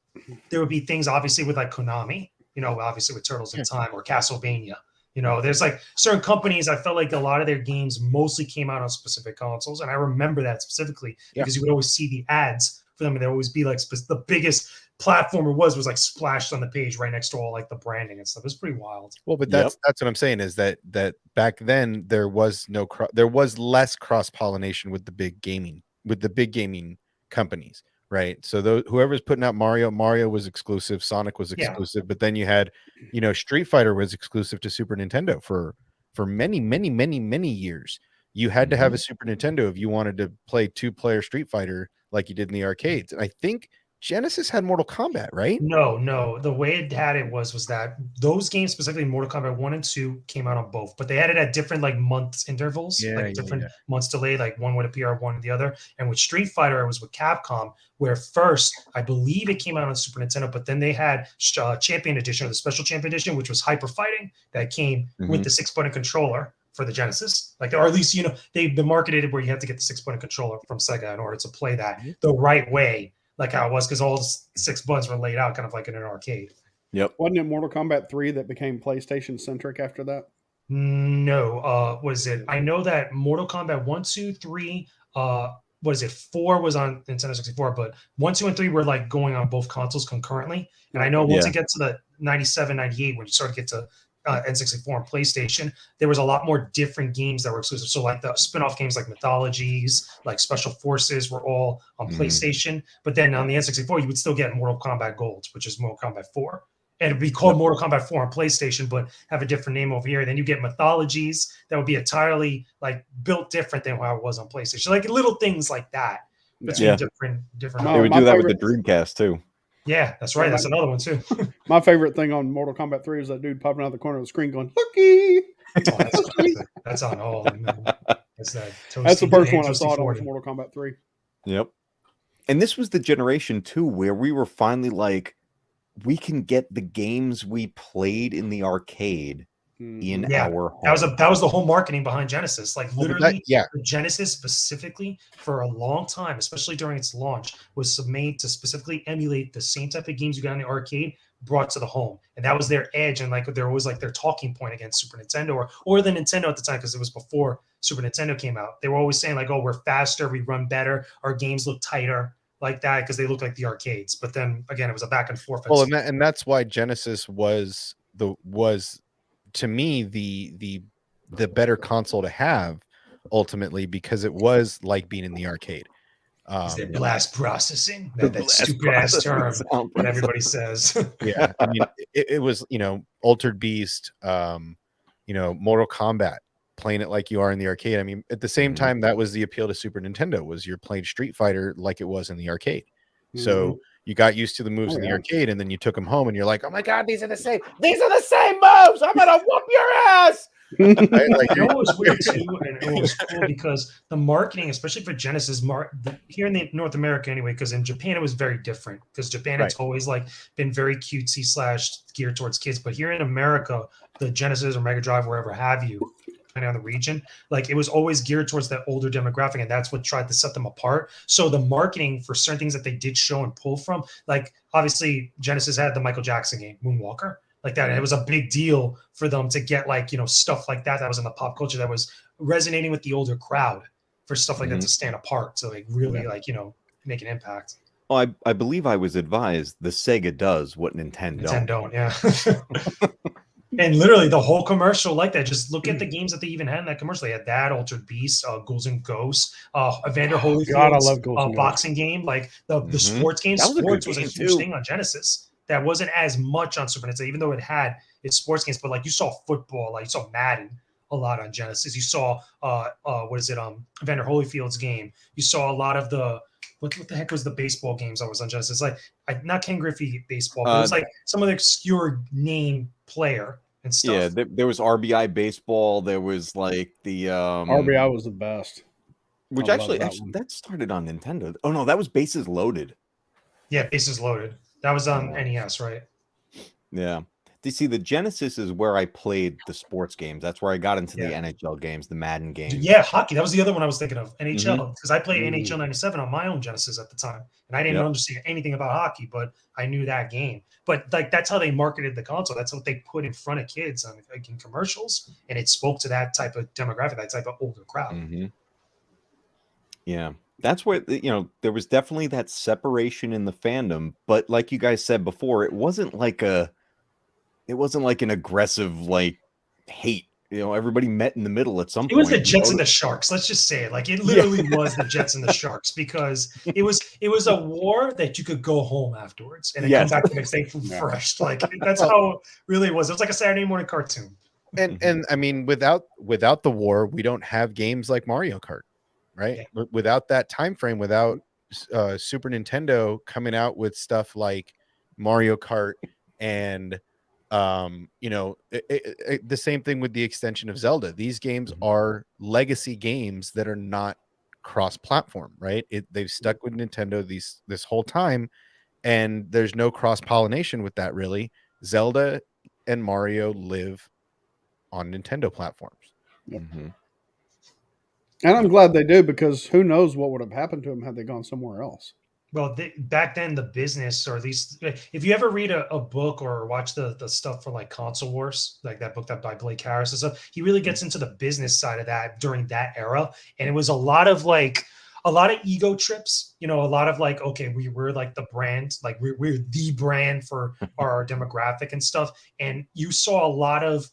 there would be things obviously with like Konami, obviously with Turtles in Time or Castlevania. You know, there's like certain companies, I felt like a lot of their games mostly came out on specific consoles. And I remember that specifically because you would always see the ads for them. And there would always be like the biggest platformer was like splashed on the page right next to all like the branding and stuff. It was pretty wild. Well, but that's what I'm saying is that back then there was there was less cross pollination with the big gaming companies, right? So whoever's putting out Mario was exclusive, Sonic was exclusive, but then you had, you know, Street Fighter was exclusive to Super Nintendo for many years. You had to have a Super Nintendo if you wanted to play 2-player Street Fighter like you did in the arcades. And I think Genesis had Mortal Kombat, right? No. The way it had it was that those games, specifically Mortal Kombat 1 and 2, came out on both, but they had it at different like months intervals, different months delayed, like one would appear on one or the other. And with Street Fighter, it was with Capcom, where first, I believe it came out on Super Nintendo, but then they had Champion Edition, or the Special Champion Edition, which was Hyper Fighting, that came with the 6-button controller for the Genesis. Like, or at least, you know, they've been marketed where you have to get the 6-button controller from Sega in order to play that the right way, like how it was, because all 6 buttons were laid out kind of like in an arcade. Yep. Wasn't it Mortal Kombat 3 that became PlayStation centric after that? No. Was it? I know that Mortal Kombat 1, 2, 3, what is it? 4 was on Nintendo 64, but 1, 2, and 3 were like going on both consoles concurrently. And I know once it gets to the 97, 98, when you start to get to N64 and PlayStation, there was a lot more different games that were exclusive. So like the spin-off games like Mythologies, like Special Forces were all on PlayStation. But then on the N64, you would still get Mortal Kombat Gold, which is Mortal Kombat 4. And it'd be called Mortal Kombat 4 on PlayStation, but have a different name over here. Then you get Mythologies that would be entirely like built different than how it was on PlayStation. Like little things like that between different. They would do that with the Dreamcast too. Yeah, that's right. That's another one too. My favorite thing on Mortal Kombat 3 is that dude popping out the corner of the screen going, "Looky!" That's on all of them. That's the first one I saw it on was Mortal Kombat 3. Yep. And this was the generation too where we were finally like, we can get the games we played in the arcade in our home. That was the whole marketing behind Genesis. Like literally, the Genesis specifically for a long time, especially during its launch, was made to specifically emulate the same type of games you got in the arcade brought to the home. And that was their edge. And like there was like their talking point against Super Nintendo or the Nintendo at the time, because it was before Super Nintendo came out. They were always saying like, oh, we're faster, we run better, our games look tighter, like that, because they look like the arcades. But then again, it was a back and forth. Well, and that's why Genesis was to me the better console to have ultimately, because it was like being in the arcade. Blast processing, that stupid ass term that everybody says. Yeah, I mean, it was, you know, Altered Beast, you know, Mortal Kombat, playing it like you are in the arcade. I mean, at the same time, that was the appeal to Super Nintendo, was you're playing Street Fighter like it was in the arcade. So you got used to the moves in the arcade, and then you took them home, and you're like, "Oh my god, these are the same moves! I'm gonna whoop your ass!" Right? Like, it was weird too, and it was cool because the marketing, especially for Genesis, here in North America anyway, because in Japan it was very different. Because Japan, it's always like been very cutesy / geared towards kids, but here in America, the Genesis or Mega Drive, wherever have you, depending on the region, like it was always geared towards that older demographic, and that's what tried to set them apart. So the marketing for certain things that they did show and pull from, like obviously Genesis had the Michael Jackson game, Moonwalker, like that, and it was a big deal for them to get like, you know, stuff like that was in the pop culture that was resonating with the older crowd, for stuff like that to stand apart, so like really like, you know, make an impact. Oh, I believe I was advised the Sega does what Nintendo don't. Yeah. And literally the whole commercial like that. Just look at the games that they even had in that commercial. They had that, Altered Beast, Ghouls and Ghosts, Evander Holyfield's I love Ghouls boxing game, like the sports game. Sports was a huge thing on Genesis. That wasn't as much on Super Nintendo, even though it had its sports games. But like you saw football, like you saw Madden a lot on Genesis. You saw Evander Holyfield's game. You saw a lot of the what the heck was the baseball games that was on Genesis? Like not Ken Griffey baseball, but it was like some of the obscure name player and stuff. Yeah, there was RBI baseball. There was like the RBI was the best. Which actually that started on Nintendo. Oh no, that was Bases Loaded. Yeah, Bases Loaded. That was on NES, right? Yeah. see, the Genesis is where I played the sports games. That's where I got into the Yeah. NHL games, the Madden games. Yeah, hockey. That was the other one I was thinking of. NHL, Mhm. because I played Mhm. NHL 97 on my own Genesis at the time. And I didn't Yep. understand anything about hockey, but I knew that game. But like that's how they marketed the console. That's what they put in front of kids on like in commercials. And it spoke to that type of demographic, that type of older crowd. Mhm. Yeah. That's where there was definitely that separation in the fandom, but like you guys said before, it wasn't like an aggressive like hate. Everybody met in the middle at some It was point. the Jets and the Sharks. Let's just say it. Like it Yeah. literally was the Jets and the Sharks because it was a war that you could go home afterwards and then Yes. come back the next day Yeah. refreshed. Like that's how it really was. It was like a Saturday morning cartoon. And I mean, without the war, we don't have games like Mario Kart, right? Without that time frame, without Super Nintendo coming out with stuff like Mario Kart and the same thing with the extension of Zelda. These games are legacy games that are not cross-platform, right? They've stuck with Nintendo this whole time, and there's no cross-pollination with that really. Zelda and Mario live on Nintendo platforms. Mhm. And I'm glad they do, because who knows what would have happened to them had they gone somewhere else. Well, back then, the business, or at least if you ever read a book or watch the stuff for like Console Wars, like that book that by Blake Harris and stuff, he really gets into the business side of that during that era. And it was a lot of ego trips, a lot of like, okay, we're like the brand, like we're the brand for our demographic and stuff. And you saw a lot of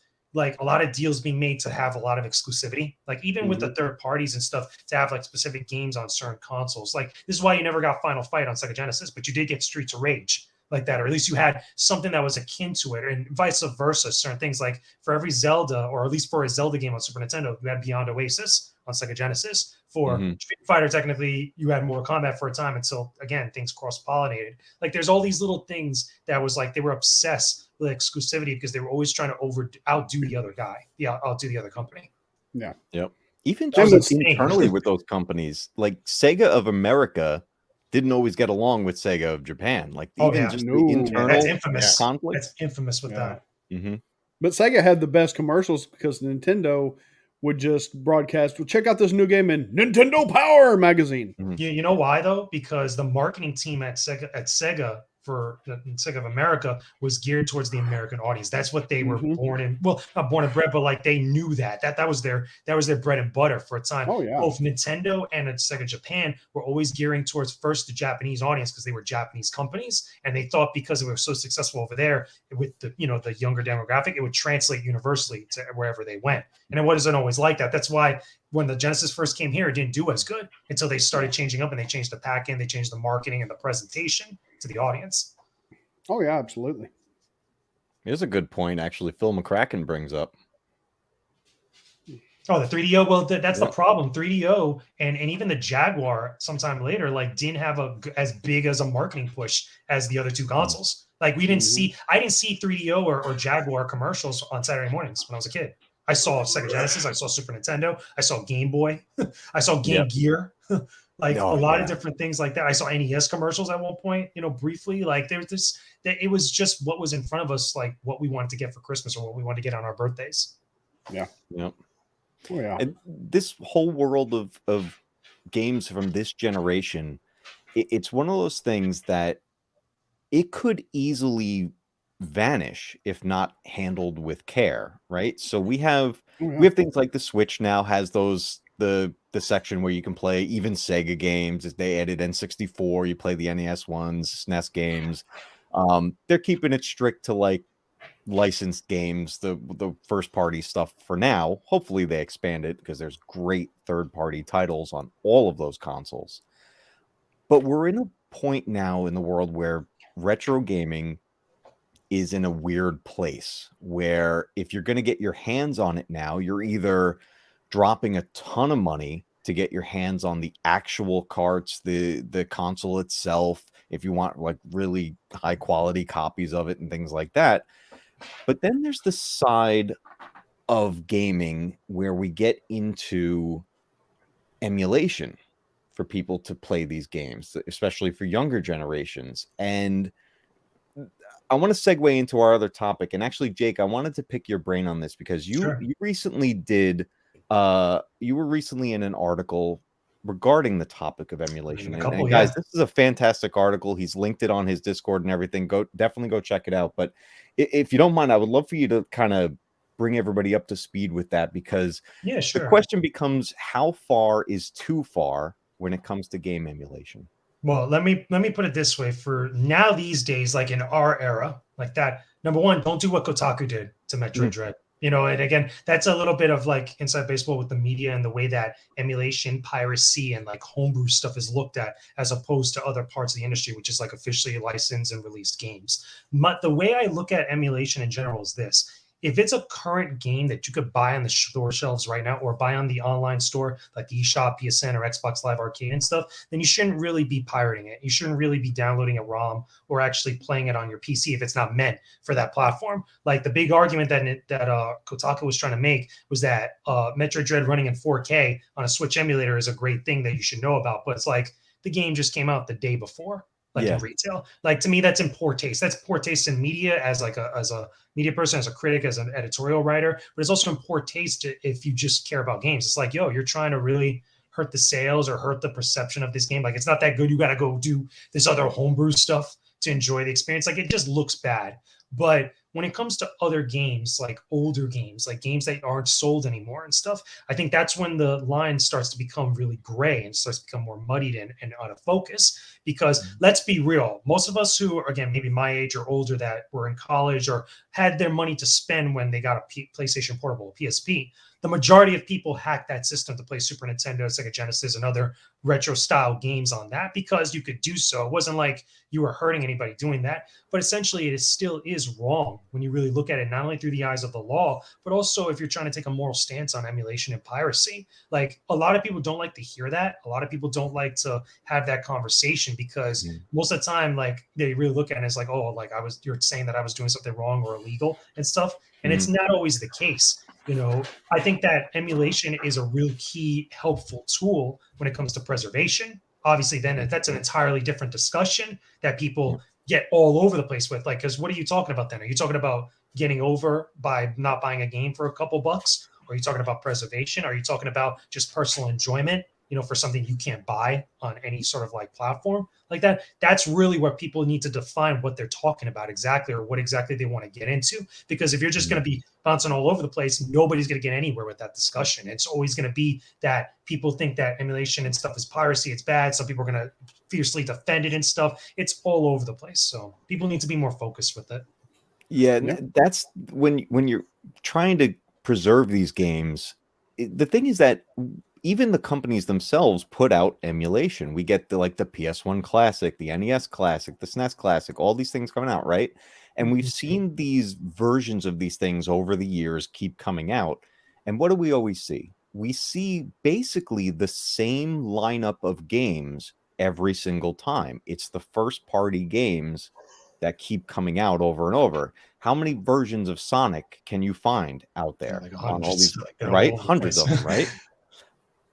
deals being made to have a lot of exclusivity, like even with the third parties and stuff, to have like specific games on certain consoles. Like this is why you never got Final Fight on Sega Genesis, but you did get Streets of Rage like that, or at least you had something that was akin to it, and vice versa. Certain things, like for every Zelda, or at least for a Zelda game on Super Nintendo, you had Beyond Oasis on Sega Genesis. For Street Fighter, technically, you had Mortal Kombat for a time until, again, things cross-pollinated. Like there's all these little things that was like they were obsessed with exclusivity because they were always trying to outdo the other guy, outdo the other company. Yeah. Yep. Even That was just insane. internally with those companies, like Sega of America didn't always get along with Sega of Japan. Like even just the internal that's infamous. conflict. That's infamous with that. Mm-hmm. But Sega had the best commercials because Nintendo would just broadcast, well, check out this new game in Nintendo Power magazine. You know why though? Because the marketing team at Sega for Sega of America was geared towards the American audience. That's what they were born in. Well, not born and bred, but like they knew that was their bread and butter for a time. Oh, yeah. Both Nintendo and Sega Japan were always gearing towards first the Japanese audience because they were Japanese companies, and they thought because they were so successful over there with the the younger demographic, it would translate universally to wherever they went. And it wasn't always like that. That's why when the Genesis first came here, it didn't do as good until they started changing up, and they changed the pack-in, they changed the marketing and the presentation to the audience. Oh, yeah, absolutely. Here's a good point, actually, Phil McCracken brings up. Oh, the 3DO. Well, that's the problem. 3DO and even the Jaguar sometime later, like didn't have as big as a marketing push as the other two consoles. Like I didn't see 3DO or Jaguar commercials on Saturday mornings when I was a kid. I saw Sega Genesis, I saw Super Nintendo, I saw Game Boy, I saw Game Gear, like a lot of different things like that. I saw NES commercials at one point, briefly. Like there was this, that it was just what was in front of us, like what we wanted to get for Christmas or what we wanted to get on our birthdays. Yeah. Yep. Oh, yeah. And this whole world of games from this generation, it's one of those things that it could easily vanish if not handled with care, right? So we have things like the Switch now has those the section where you can play even Sega games. As they added N64, you play the NES ones, SNES games. They're keeping it strict to like licensed games, the first party stuff for now. Hopefully they expand it because there's great third party titles on all of those consoles. But we're in a point now in the world where retro gaming is in a weird place where if you're going to get your hands on it now, you're either dropping a ton of money to get your hands on the actual carts, the console itself, if you want like really high quality copies of it and things like that. But then there's the side of gaming where we get into emulation for people to play these games, especially for younger generations. And I want to segue into our other topic, and actually, Jake, I wanted to pick your brain on this because Sure. you recently did you were recently in an article regarding the topic of emulation. A And, couple, guys, yeah. this is a fantastic article. He's linked it on his Discord and everything. Definitely go check it out. But if you don't mind, I would love for you to kind of bring everybody up to speed with that, because Yeah, the sure. question becomes, how far is too far when it comes to game emulation? Well, let me put it this way. For now, these days, like in our era, like that, number one, don't do what Kotaku did to Metroid Dread. And again, that's a little bit of like inside baseball with the media and the way that emulation, piracy, and like homebrew stuff is looked at, as opposed to other parts of the industry, which is like officially licensed and released games. But the way I look at emulation in general is this: if it's a current game that you could buy on the store shelves right now, or buy on the online store like eShop, PSN, or Xbox Live Arcade and stuff, then you shouldn't really be pirating it. You shouldn't really be downloading a ROM or actually playing it on your PC if it's not meant for that platform. Like the big argument that Kotaku was trying to make was that Metroid Dread running in 4K on a Switch emulator is a great thing that you should know about, but it's like the game just came out the day before. Like in retail, like to me, that's in poor taste. That's poor taste in media as a media person, as a critic, as an editorial writer. But it's also in poor taste if you just care about games. It's like, yo, you're trying to really hurt the sales or hurt the perception of this game. Like it's not that good. You got to go do this other homebrew stuff to enjoy the experience. Like it just looks bad. But when it comes to other games, like older games, like games that aren't sold anymore and stuff, I think that's when the line starts to become really gray and starts to become more muddied and out of focus. Because let's be real, most of us who are, again, maybe my age or older, that were in college or had their money to spend when they got a PlayStation Portable, PSP, the majority of people hacked that system to play Super Nintendo, Sega Genesis, and other retro style games on that because you could do so. It wasn't like you were hurting anybody doing that, but essentially it still is wrong when you really look at it, not only through the eyes of the law, but also if you're trying to take a moral stance on emulation and piracy. Like a lot of people don't like to hear that. A lot of people don't like to have that conversation because most of the time, like they really look at it as like, oh, like you're saying that I was doing something wrong or illegal and stuff. And it's not always the case. I think that emulation is a real key, helpful tool when it comes to preservation. Obviously, then that's an entirely different discussion that people get all over the place with. Like, because what are you talking about then? Are you talking about getting over by not buying a game for a couple bucks? Or are you talking about preservation? Are you talking about just personal enjoyment, for something you can't buy on any sort of like platform like that? That's really where people need to define what they're talking about exactly, or what exactly they want to get into. Because if you're just going to be bouncing all over the place, nobody's going to get anywhere with that discussion. It's always going to be that people think that emulation and stuff is piracy, it's bad. Some people are going to fiercely defend it and stuff. It's all over the place. So people need to be more focused with it. Yeah, that's when you're trying to preserve these games. The thing is that even the companies themselves put out emulation. We get the PS1 Classic, the NES Classic, the SNES Classic, all these things coming out, right? And we've seen these versions of these things over the years keep coming out. And what do we always see? We see basically the same lineup of games every single time. It's the first party games that keep coming out over and over. How many versions of Sonic can you find out there? Like on all these, like right? Hundreds of them, right?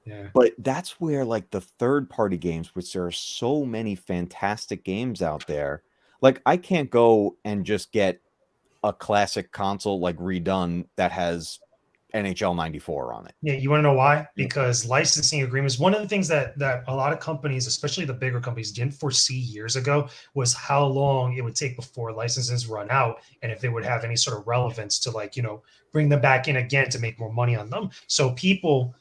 Yeah. But that's where like the third party games, which there are so many fantastic games out there. Like I can't go and just get a classic console like redone that has NHL 94 on it. Yeah, you want to know why? Because licensing agreements, one of the things that a lot of companies, especially the bigger companies, didn't foresee years ago was how long it would take before licenses run out, and if they would have any sort of relevance to bring them back in again to make more money on them. So people,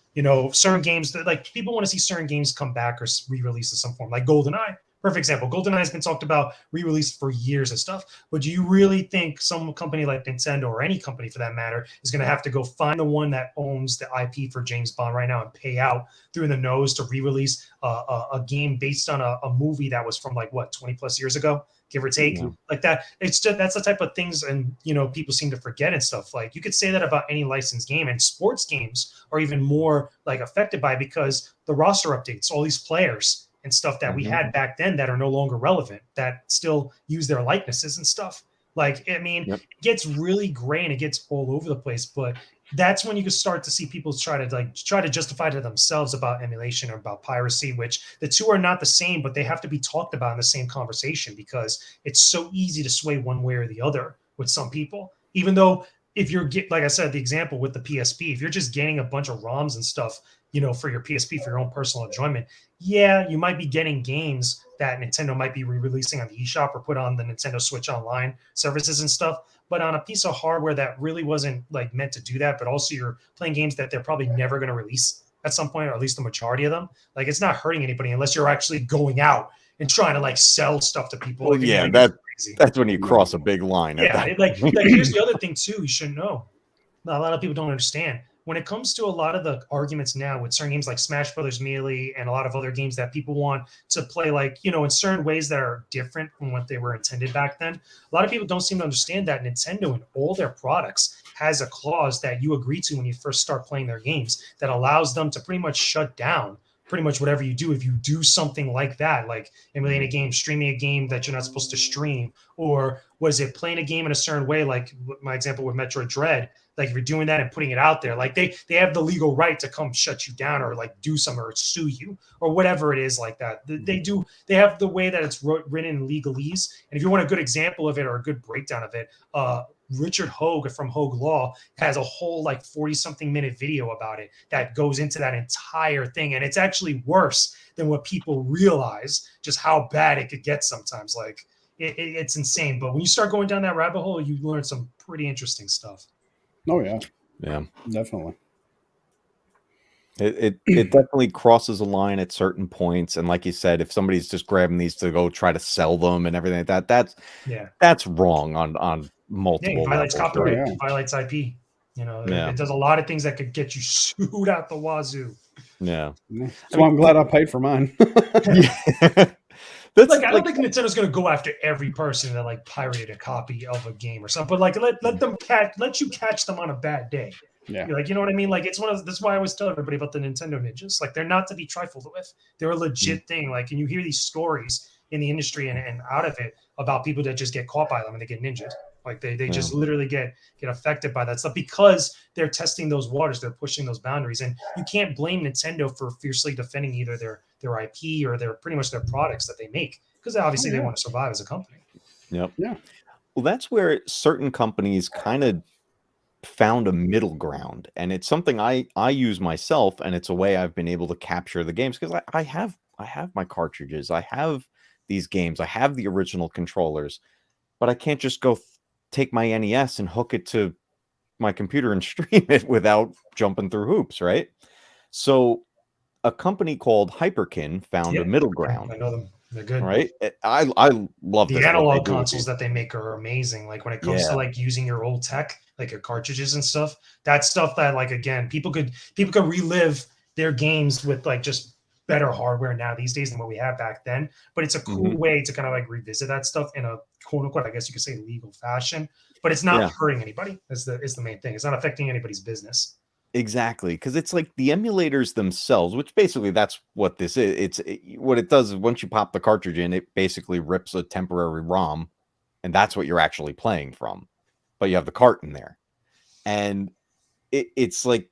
certain games that people want to see certain games come back or re-release in some form, like GoldenEye. Perfect example. GoldenEye has been talked about, re-released for years and stuff. But do you really think some company like Nintendo, or any company for that matter, is going to have to go find the one that owns the IP for James Bond right now and pay out through the nose to re-release a game based on a movie that was from 20 plus years ago, give or take? Like that. That's the type of things, and people seem to forget and stuff. Like you could say that about any licensed game, and sports games are even more affected by it, because the roster updates, all these players and stuff that we had back then that are no longer relevant, that still use their likenesses and stuff. It gets really gray and it gets all over the place. But that's when you can start to see people try to justify to themselves about emulation or about piracy, which the two are not the same, but they have to be talked about in the same conversation because it's so easy to sway one way or the other with some people. Even though if you're like I said, the example with the PSP, if you're just getting a bunch of ROMs and stuff, for your PSP for your own personal enjoyment, yeah, you might be getting games that Nintendo might be re-releasing on the eShop or put on the Nintendo Switch Online services and stuff. But on a piece of hardware that really wasn't like meant to do that, but also you're playing games that they're probably never going to release at some point, or at least the majority of them. Like it's not hurting anybody unless you're actually going out and trying to like sell stuff to people. Well, like, yeah, like, that's when you cross a big line. yeah, like here's the other thing too. You should know. A lot of people don't understand when it comes to a lot of the arguments now with certain games like Smash Brothers Melee and a lot of other games that people want to play, like, in certain ways that are different from what they were intended back then. A lot of people don't seem to understand that Nintendo in all their products has a clause that you agree to when you first start playing their games that allows them to pretty much shut down pretty much whatever you do if you do something like that, like emulating a game, streaming a game that you're not supposed to stream, or was it playing a game in a certain way, like my example with Metroid Dread. Like if you're doing that and putting it out there, like they have the legal right to come shut you down or like do something or sue you or whatever it is like that. They have the way that it's written in legalese. And if you want a good example of it or a good breakdown of it, Richard Hogue from Hogue Law has a whole like 40-something minute video about it that goes into that entire thing. And it's actually worse than what people realize, just how bad it could get sometimes. Like it's insane. But when you start going down that rabbit hole, you learn some pretty interesting stuff. Oh yeah, definitely. It definitely crosses a line at certain points, and like you said, if somebody's just grabbing these to go try to sell them and everything like that, that's wrong on multiple. It violates levels, copyright, right? it violates IP. It does a lot of things that could get you sued out the wazoo. Yeah, so I'm glad I paid for mine. I don't think Nintendo's going to go after every person that like pirated a copy of a game or something, but like let you catch them on a bad day. Yeah, like, you know what I mean? Like it's that's why I always tell everybody about the Nintendo ninjas. Like they're not to be trifled with. They're a legit thing. Like, and you hear these stories in the industry and out of it about people that just get caught by them and they get ninjas. Like they just literally get affected by that stuff because they're testing those waters, they're pushing those boundaries, and you can't blame Nintendo for fiercely defending either their IP or their pretty much their products that they make because obviously they want to survive as a company. Yep. Yeah. Well, that's where certain companies kind of found a middle ground, and it's something I use myself, and it's a way I've been able to capture the games because I have my cartridges, I have these games, I have the original controllers, but I can't just go take my NES and hook it to my computer and stream it without jumping through hoops, right? So a company called Hyperkin found a middle ground. I know them. They're good. Right? I love the analog consoles that they make are amazing. Like when it comes to like using your old tech, like your cartridges and stuff, that's stuff that like, again, people could relive their games with like just better hardware now these days than what we had back then. But it's a cool way to kind of like revisit that stuff in a quote unquote, I guess you could say, legal fashion. But it's not hurting anybody. Is the main thing. It's not affecting anybody's business. Exactly, because it's like the emulators themselves, which basically that's what this is. What it does is once you pop the cartridge in, it basically rips a temporary ROM, and that's what you're actually playing from. But you have the cart in there, and it's like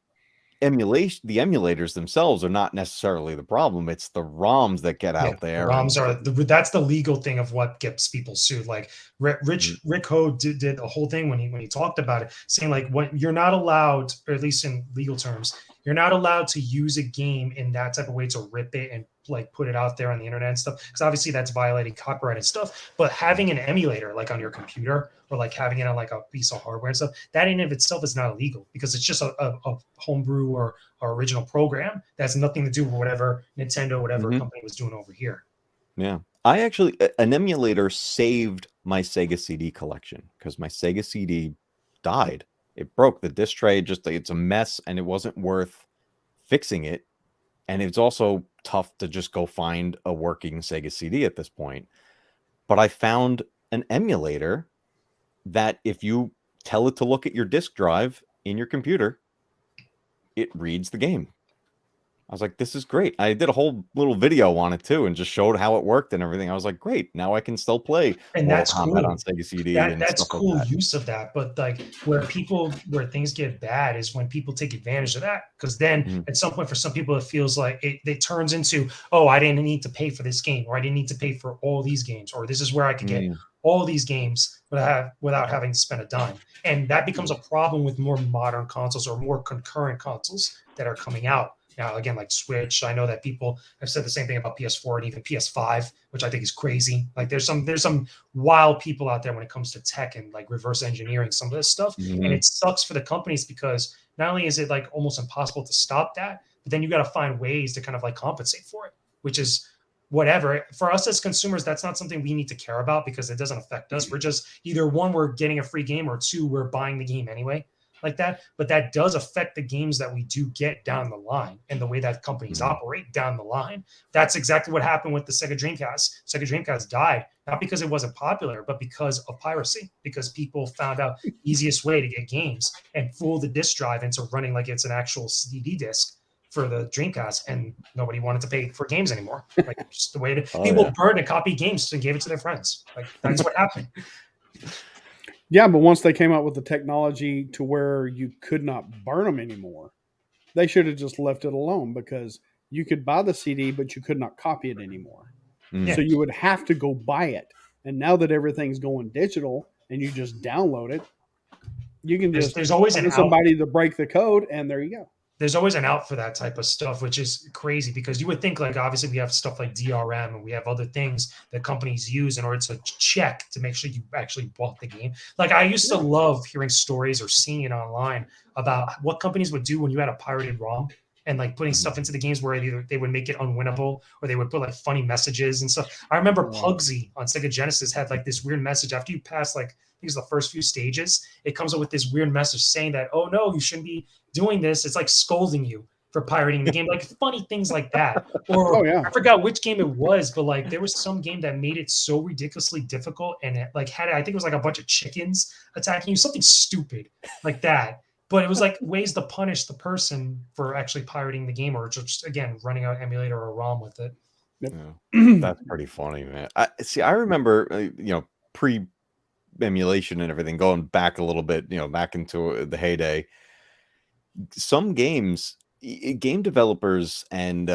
emulation. The emulators themselves are not necessarily the problem. It's the ROMs that get out there. The ROMs are that's the legal thing of what gets people sued. Like Rick Ho did a whole thing when he talked about it, saying like when you're not allowed, or at least in legal terms, you're not allowed to use a game in that type of way to rip it and like put it out there on the internet and stuff, because obviously that's violating copyright and stuff. But having an emulator like on your computer or like having it on like a piece of hardware and stuff, that in of itself is not illegal because it's just a homebrew or original program that has nothing to do with whatever Nintendo, whatever company was doing over here. Yeah. I actually, an emulator saved my Sega CD collection because my Sega CD died. It broke. The disc tray, it's a mess, and it wasn't worth fixing it. And it's also tough to just go find a working Sega CD at this point. But I found an emulator that if you tell it to look at your disk drive in your computer, it reads the game. I was like, this is great. I did a whole little video on it too, and just showed how it worked and everything. I was like, great. Now I can still play And Mortal that's Kombat cool. on Sega CD That and that's stuff like cool that. use of that. But like where things get bad is when people take advantage of that. Because then at some point, for some people, it feels like it turns into, oh, I didn't need to pay for this game, or I didn't need to pay for all these games, or this is where I could get all these games without having to spend a dime. And that becomes a problem with more modern consoles or more concurrent consoles that are coming out. Now, again, like Switch, I know that people have said the same thing about PS4 and even PS5, which I think is crazy. Like there's some wild people out there when it comes to tech and like reverse engineering some of this stuff. And it sucks for the companies because not only is it like almost impossible to stop that, but then you got to find ways to kind of like compensate for it, which is whatever. For us as consumers, that's not something we need to care about because it doesn't affect us. We're just either one, we're getting a free game, or two, we're buying the game anyway. Like that, but that does affect the games that we do get down the line and the way that companies operate down the line. That's exactly what happened with the Sega Dreamcast. Sega Dreamcast died not because it wasn't popular, but because of piracy, because people found out easiest way to get games and fool the disk drive into running like it's an actual CD disc for the Dreamcast, and nobody wanted to pay for games anymore. Like just the way people burned and copied games and gave it to their friends. Like that's what happened. Yeah, but once they came out with the technology to where you could not burn them anymore, they should have just left it alone because you could buy the CD, but you could not copy it anymore. So you would have to go buy it. And now that everything's going digital and you just download it, you can there's always somebody to break the code, and there you go. There's always an out for that type of stuff, which is crazy because you would think like obviously we have stuff like DRM and we have other things that companies use in order to check to make sure you actually bought the game. Like I used to love hearing stories or seeing it online about what companies would do when you had a pirated ROM and like putting stuff into the games where either they would make it unwinnable or they would put like funny messages and stuff. I remember Pugsy on Sega Genesis had like this weird message after you pass like I think it's the first few stages. It comes up with this weird message saying that, oh no, you shouldn't be doing this. It's like scolding you for pirating the game, like funny things like that. Or I forgot which game it was, but like there was some game that made it so ridiculously difficult and it like had I think it was like a bunch of chickens attacking you, something stupid like that. But it was like ways to punish the person for actually pirating the game or just again running an emulator or a ROM with it. Yeah. That's pretty funny, man. I remember pre emulation and everything going back a little bit, back into the heyday. Some games, game developers and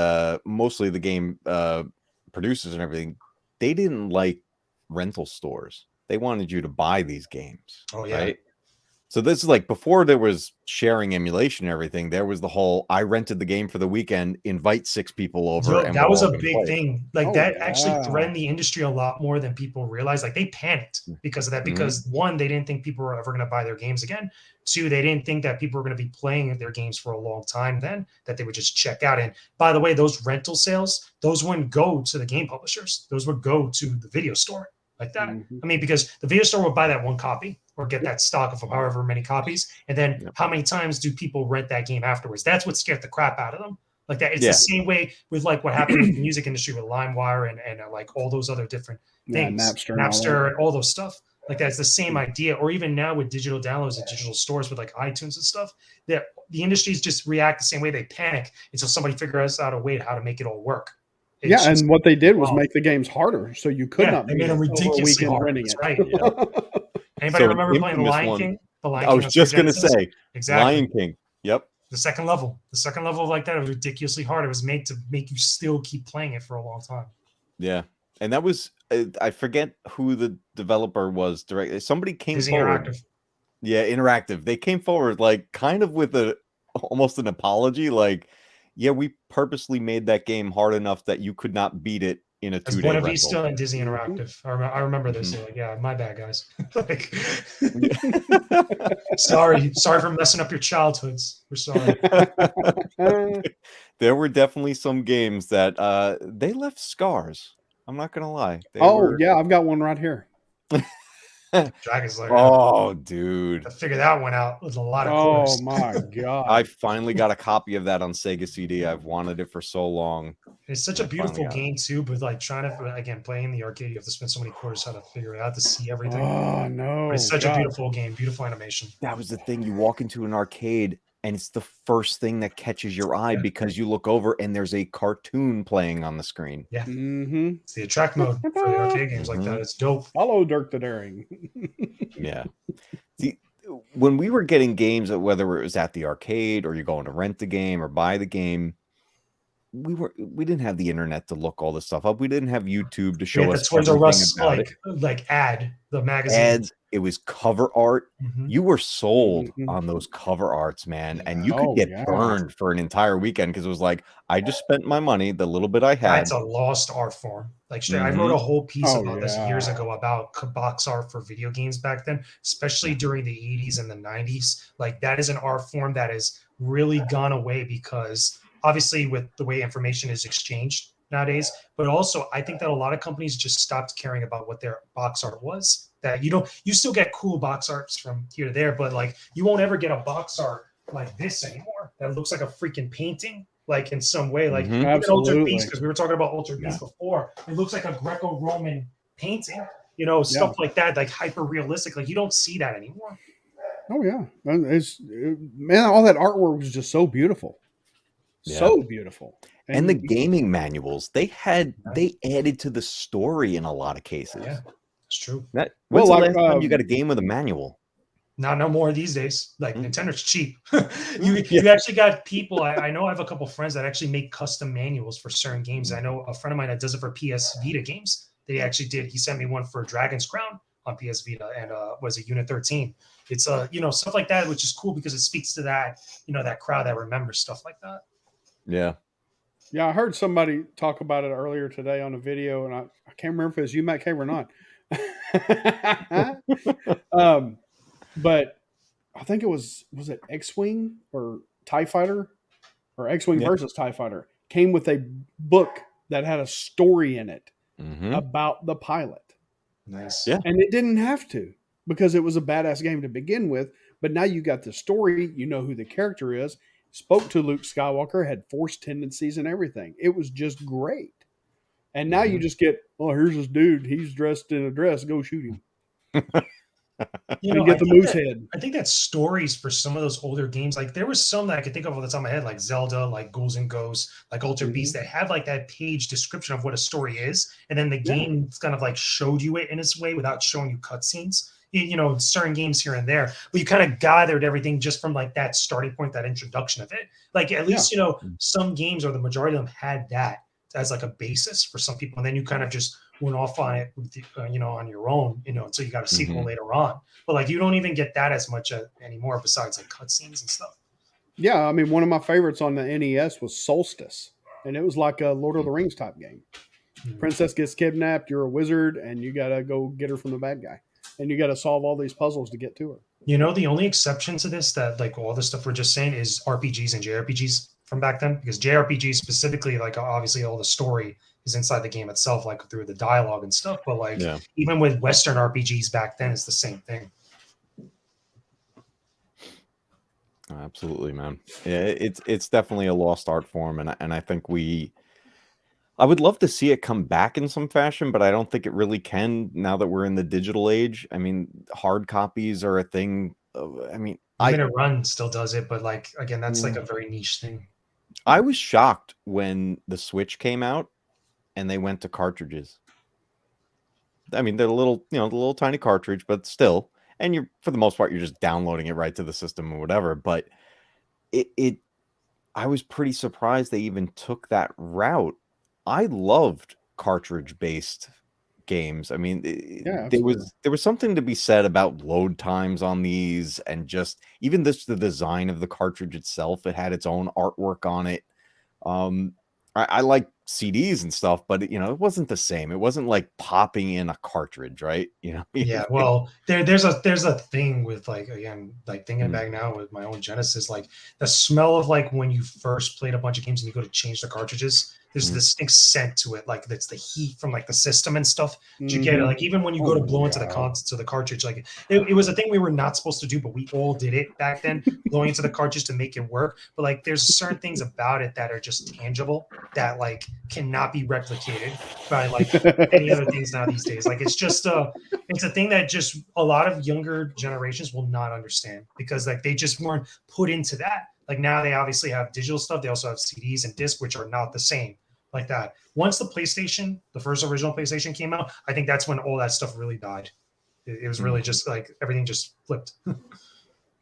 mostly the game producers and everything, they didn't like rental stores. They wanted you to buy these games. Oh yeah. Right? So this is like before there was sharing emulation and everything. There was the whole I rented the game for the weekend, invite 6 people over. And that was a big thing. Like that actually threatened the industry a lot more than people realized. Like they panicked because of that. Because one, they didn't think people were ever going to buy their games again. Two, they didn't think that people were going to be playing their games for a long time then, that they would just check out. And by the way, those rental sales, those wouldn't go to the game publishers. Those would go to the video store like that. I mean, because the video store would buy that one copy or get that stock of however many copies. And then how many times do people rent that game afterwards? That's what scared the crap out of them. Like that. It's the same way with like what happened with the music industry with LimeWire and like all those other different things, Napster and all those stuff. Like that's the same idea. Or even now with digital downloads and digital stores with like iTunes and stuff, that the industries just react the same way. They panic until somebody figures out a way how to make it all work. It's and what they did was make the games harder, so you could not. They made them ridiculously hard. That's right. Anybody remember playing The Lion King? I was just gonna say exactly. Lion King. Yep. The second level like that was ridiculously hard. It was made to make you still keep playing it for a long time. Yeah, and that was I forget who the developer was. Directly, somebody came forward. Interactive. Yeah, Interactive. They came forward like kind of with almost an apology, like. Yeah, we purposely made that game hard enough that you could not beat it in a 2-day rental. Still in Disney Interactive. I remember this. Like, yeah, my bad, guys. Like, sorry for messing up your childhoods. We're sorry. There were definitely some games that they left scars. I'm not gonna lie. Yeah, I've got one right here. Dragon's Lair. Oh, dude. I figured that one out with a lot of course. My God. I finally got a copy of that on Sega CD. I've wanted it for so long. It's such a beautiful game, too, but like trying to, again, playing the arcade, you have to spend so many quarters how to figure it out to see everything. Oh, no. But it's such a beautiful game, beautiful animation. That was the thing. You walk into an arcade and it's the first thing that catches your eye because you look over and there's a cartoon playing on the screen. Yeah. Mm-hmm. It's the attract mode for the arcade games like that. It's dope. Follow Dirk the Daring. Yeah. When we were getting games, whether it was at the arcade or you're going to rent the game or buy the game, we didn't have the internet to look all this stuff up. We didn't have YouTube to show us Toys R everything Us about it. like ad the magazine. Ads. It was cover art. Mhm. You were sold Mhm. on those cover arts, man, Yeah. and you could Oh, get yeah. burned for an entire weekend because it was like, I just spent my money, the little bit I had. That's a lost art form. Like I wrote a whole piece Oh, about this years yeah. ago about box art for video games back then, especially during the 80s and the 90s. Like that is an art form that has really gone away because obviously with the way information is exchanged nowadays, but also I think that a lot of companies just stopped caring about what their box art was. That you still get cool box arts from here to there, but like you won't ever get a box art like this anymore that looks like a freaking painting, like in some way, like Mhm. even Altered Absolutely. Beast, because we were talking about Altered Beast before. It looks like a Greco-Roman painting, you know, stuff like that, like hyper realistic. Like you don't see that anymore. Oh yeah, man, all that artwork was just so beautiful, so beautiful. And the gaming manuals, they added to the story in a lot of cases. Yeah, it's true. When's Well, the like, last time you got a game with a manual? Not no more these days. Like Mhm. Nintendo's cheap. You actually got people. I know I have a couple friends that actually make custom manuals for certain games. I know a friend of mine that does it for PS Vita games. That he actually did. He sent me one for Dragon's Crown on PS Vita and was it Unit 13. It's stuff like that, which is cool because it speaks to that that crowd that remembers stuff like that. Yeah. Yeah, I heard somebody talk about it earlier today on a video, and I can't remember if it was you, Matcave, or not. But I think it was it X-Wing or TIE Fighter or X-Wing versus TIE Fighter came with a book that had a story in it about the pilot. Nice. Yeah. And it didn't have to because it was a badass game to begin with. But now you got the story, you know who the character is, spoke to Luke Skywalker, had Force tendencies and everything. It was just great. And now you just get, oh, here's this dude. He's dressed in a dress. Go shoot him. You get the moose head. I think that stories for some of those older games, like there was some that I could think of off the top of my head, like Zelda, like Ghouls and Ghosts, like Altered Beast, that had like that page description of what a story is, and then the game kind of like showed you it in its way without showing you cutscenes. Certain games here and there, but you kind of gathered everything just from like that starting point, that introduction of it. Like at least some games, or the majority of them, had that as like a basis for some people, and then you kind of just went off on it, on your own, until you got a sequel later on. But like you don't even get that as much anymore, besides like cutscenes and stuff. Yeah, I mean, one of my favorites on the NES was Solstice, and it was like a Lord of the Rings type game. Princess gets kidnapped, you're a wizard, and you gotta go get her from the bad guy, and you gotta solve all these puzzles to get to her. The only exception to this, that like all the stuff we're just saying, is RPGs and JRPGs from back then, because JRPGs specifically, like obviously all the story is inside the game itself, like through the dialogue and stuff. But like even with Western RPGs back then, it's the same thing. Absolutely, man. Yeah, it's definitely a lost art form, and I think I would love to see it come back in some fashion, but I don't think it really can now that we're in the digital age. I mean, hard copies are a thing. Limited Run still does it, but like again, that's like a very niche thing. I was shocked when the Switch came out and they went to cartridges. I mean, they're the little tiny cartridge, but still, and you're, for the most part, you're just downloading it right to the system or whatever. But I was pretty surprised they even took that route. I loved cartridge-based games. I mean, there was something to be said about load times on these, and just even the design of the cartridge itself. It had its own artwork on it. I like CDs and stuff, but it wasn't the same. It wasn't like popping in a cartridge, right? Yeah, well, there's a thing with like, again, like thinking back now with my own Genesis, like the smell of like when you first played a bunch of games and you go to change the cartridges, there's a distinct scent to it, like that's the heat from like the system and stuff. You get it, like even when you go to blow into the cartridge, like it was a thing we were not supposed to do, but we all did it back then, blowing into the cartridge to make it work. But like there's certain things about it that are just tangible that like cannot be replicated by like any other things now these days. Like it's just it's a thing that just a lot of younger generations will not understand, because like they just weren't put into that. Like now they obviously have digital stuff. They also have CDs and discs, which are not the same like that. Once the PlayStation, the first original PlayStation came out, I think that's when all that stuff really died. It was really just like everything just flipped.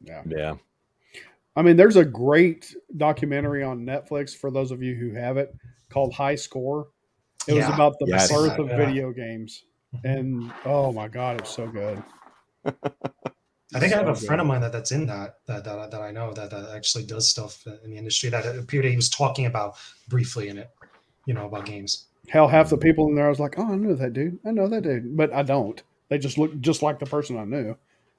Yeah. I mean, there's a great documentary on Netflix for those of you who have it called High Score. It was about the Yes. birth of Yeah. video games. And oh my God, it's so good. I think I have So a friend good. of mine that's in that I know that actually does stuff in the industry that it appeared he was talking about briefly in it, about games. Hell, half the people in there, I was like, oh, I know that dude. I know that dude. But I don't. They just look just like the person I knew.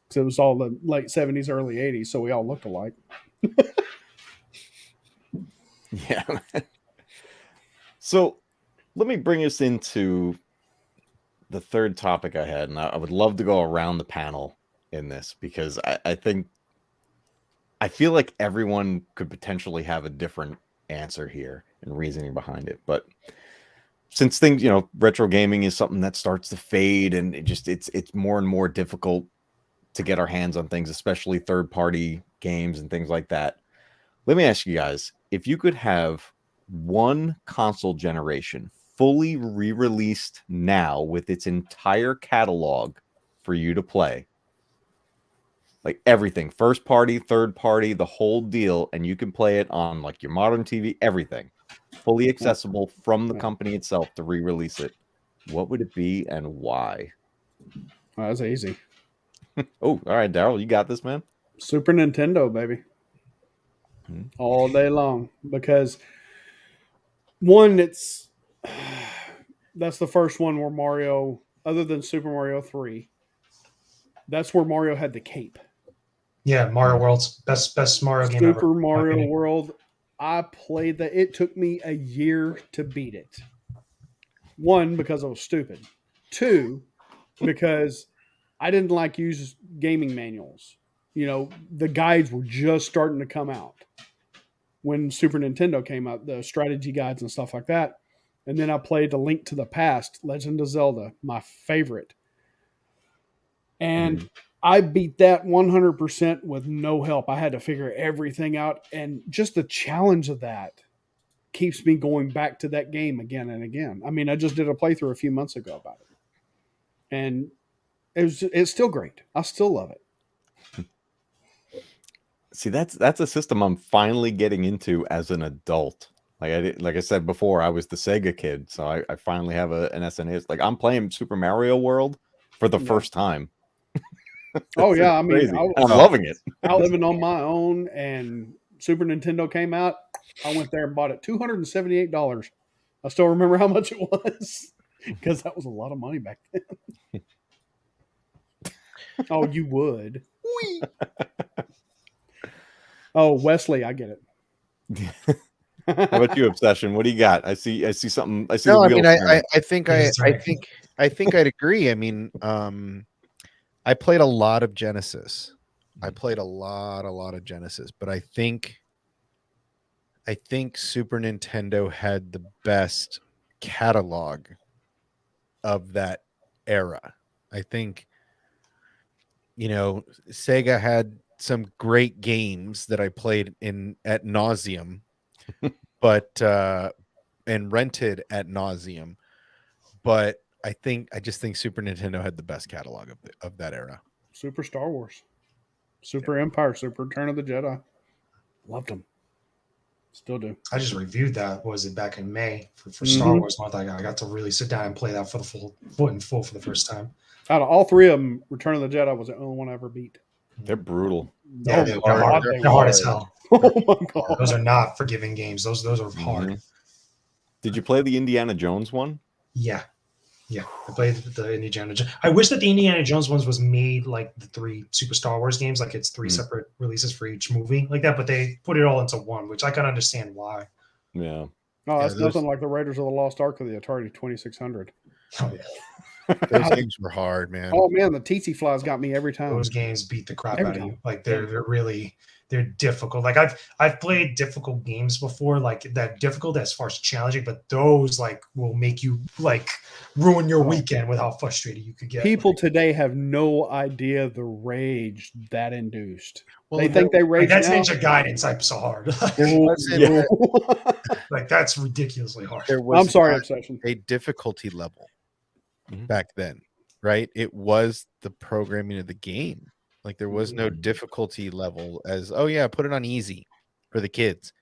Because it was all the late 70s, early 80s. So we all looked alike. Yeah. So let me bring us into the third topic I had, and I would love to go around the panel in this because I feel like everyone could potentially have a different answer here and reasoning behind it. But since things, retro gaming is something that starts to fade, and it's more and more difficult to get our hands on things, especially third-party games and things like that. Let me ask you guys, if you could have one console generation fully re-released now with its entire catalog for you to play, like everything, first party, third party, the whole deal, and you can play it on like your modern TV, everything, fully accessible from the company itself to re-release it, what would it be and why? Oh, that's easy. Oh, all right, Daryl, you got this, man. Super Nintendo, baby. All day long. Because one, that's the first one where Mario, other than Super Mario 3, that's where Mario had the cape. Yeah, Mario World's best Mario game ever. Super Mario World. I played that. It took me a year to beat it. One, because I was stupid. Two, because I didn't like use gaming manuals. The guides were just starting to come out when Super Nintendo came out, the strategy guides and stuff like that. And then I played A Link to the Past, Legend of Zelda, my favorite. And I beat that 100% with no help. I had to figure everything out. And just the challenge of that keeps me going back to that game again and again. I mean, I just did a playthrough a few months ago about it. And it's still great. I still love it. See, that's a system I'm finally getting into as an adult. Like I said before, I was the Sega kid, so I finally have an SNES. Like I'm playing Super Mario World for the first time. Oh yeah, I mean, I'm loving it. Out living on my own, and Super Nintendo came out. I went there and bought it, $278. I still remember how much it was because that was a lot of money back then. Oh, you would. Oh, Wesley, I get it. How about you, Obsession? What do you got? I see something. I see. No, the I mean, wheel I think I'd agree. I mean, I played a lot of Genesis. I played a lot of Genesis, but I think Super Nintendo had the best catalog of that era. I think, Sega had some great games that I played at nauseum, but and rented at nauseum. But I just think Super Nintendo had the best catalog of that era. Super Star Wars, Super Empire, Super Return of the Jedi. Loved them. Still do. I just reviewed that. Was it back in May for Star Wars month? I got to really sit down and play that for the full for the first time. Out of all three of them, Return of the Jedi was the only one I ever beat. They're brutal. Yeah, they're hard. They're hard as hell. Oh my God. Those are not forgiving games. Those are hard. Did you play the Indiana Jones one? Yeah. I played the Indiana Jones. I wish that the Indiana Jones ones was made like the 3 Super Star Wars games, like it's 3 separate releases for each movie, like that. But they put it all into one, which I can understand why. Yeah. No, that's nothing like the Raiders of the Lost Ark of the Atari 2600. Oh, yeah. Those games were hard, man. Oh man, the tsetse flies got me every time. Those games beat the crap Every out of you. time. Like they're difficult. Like I've played difficult games before, like that difficult as far as challenging, but those like will make you like ruin your weekend with how frustrated you could get. People today have no idea the rage that induced. Well, They think they Like, rage that's now. Ninja Gaiden type so hard. wasn't Like that's ridiculously hard. there was I'm sorry, not Obsession. a difficulty level Mhm. back then, right? It was the programming of the game. Like there was no difficulty level as, oh yeah, put it on easy for the kids.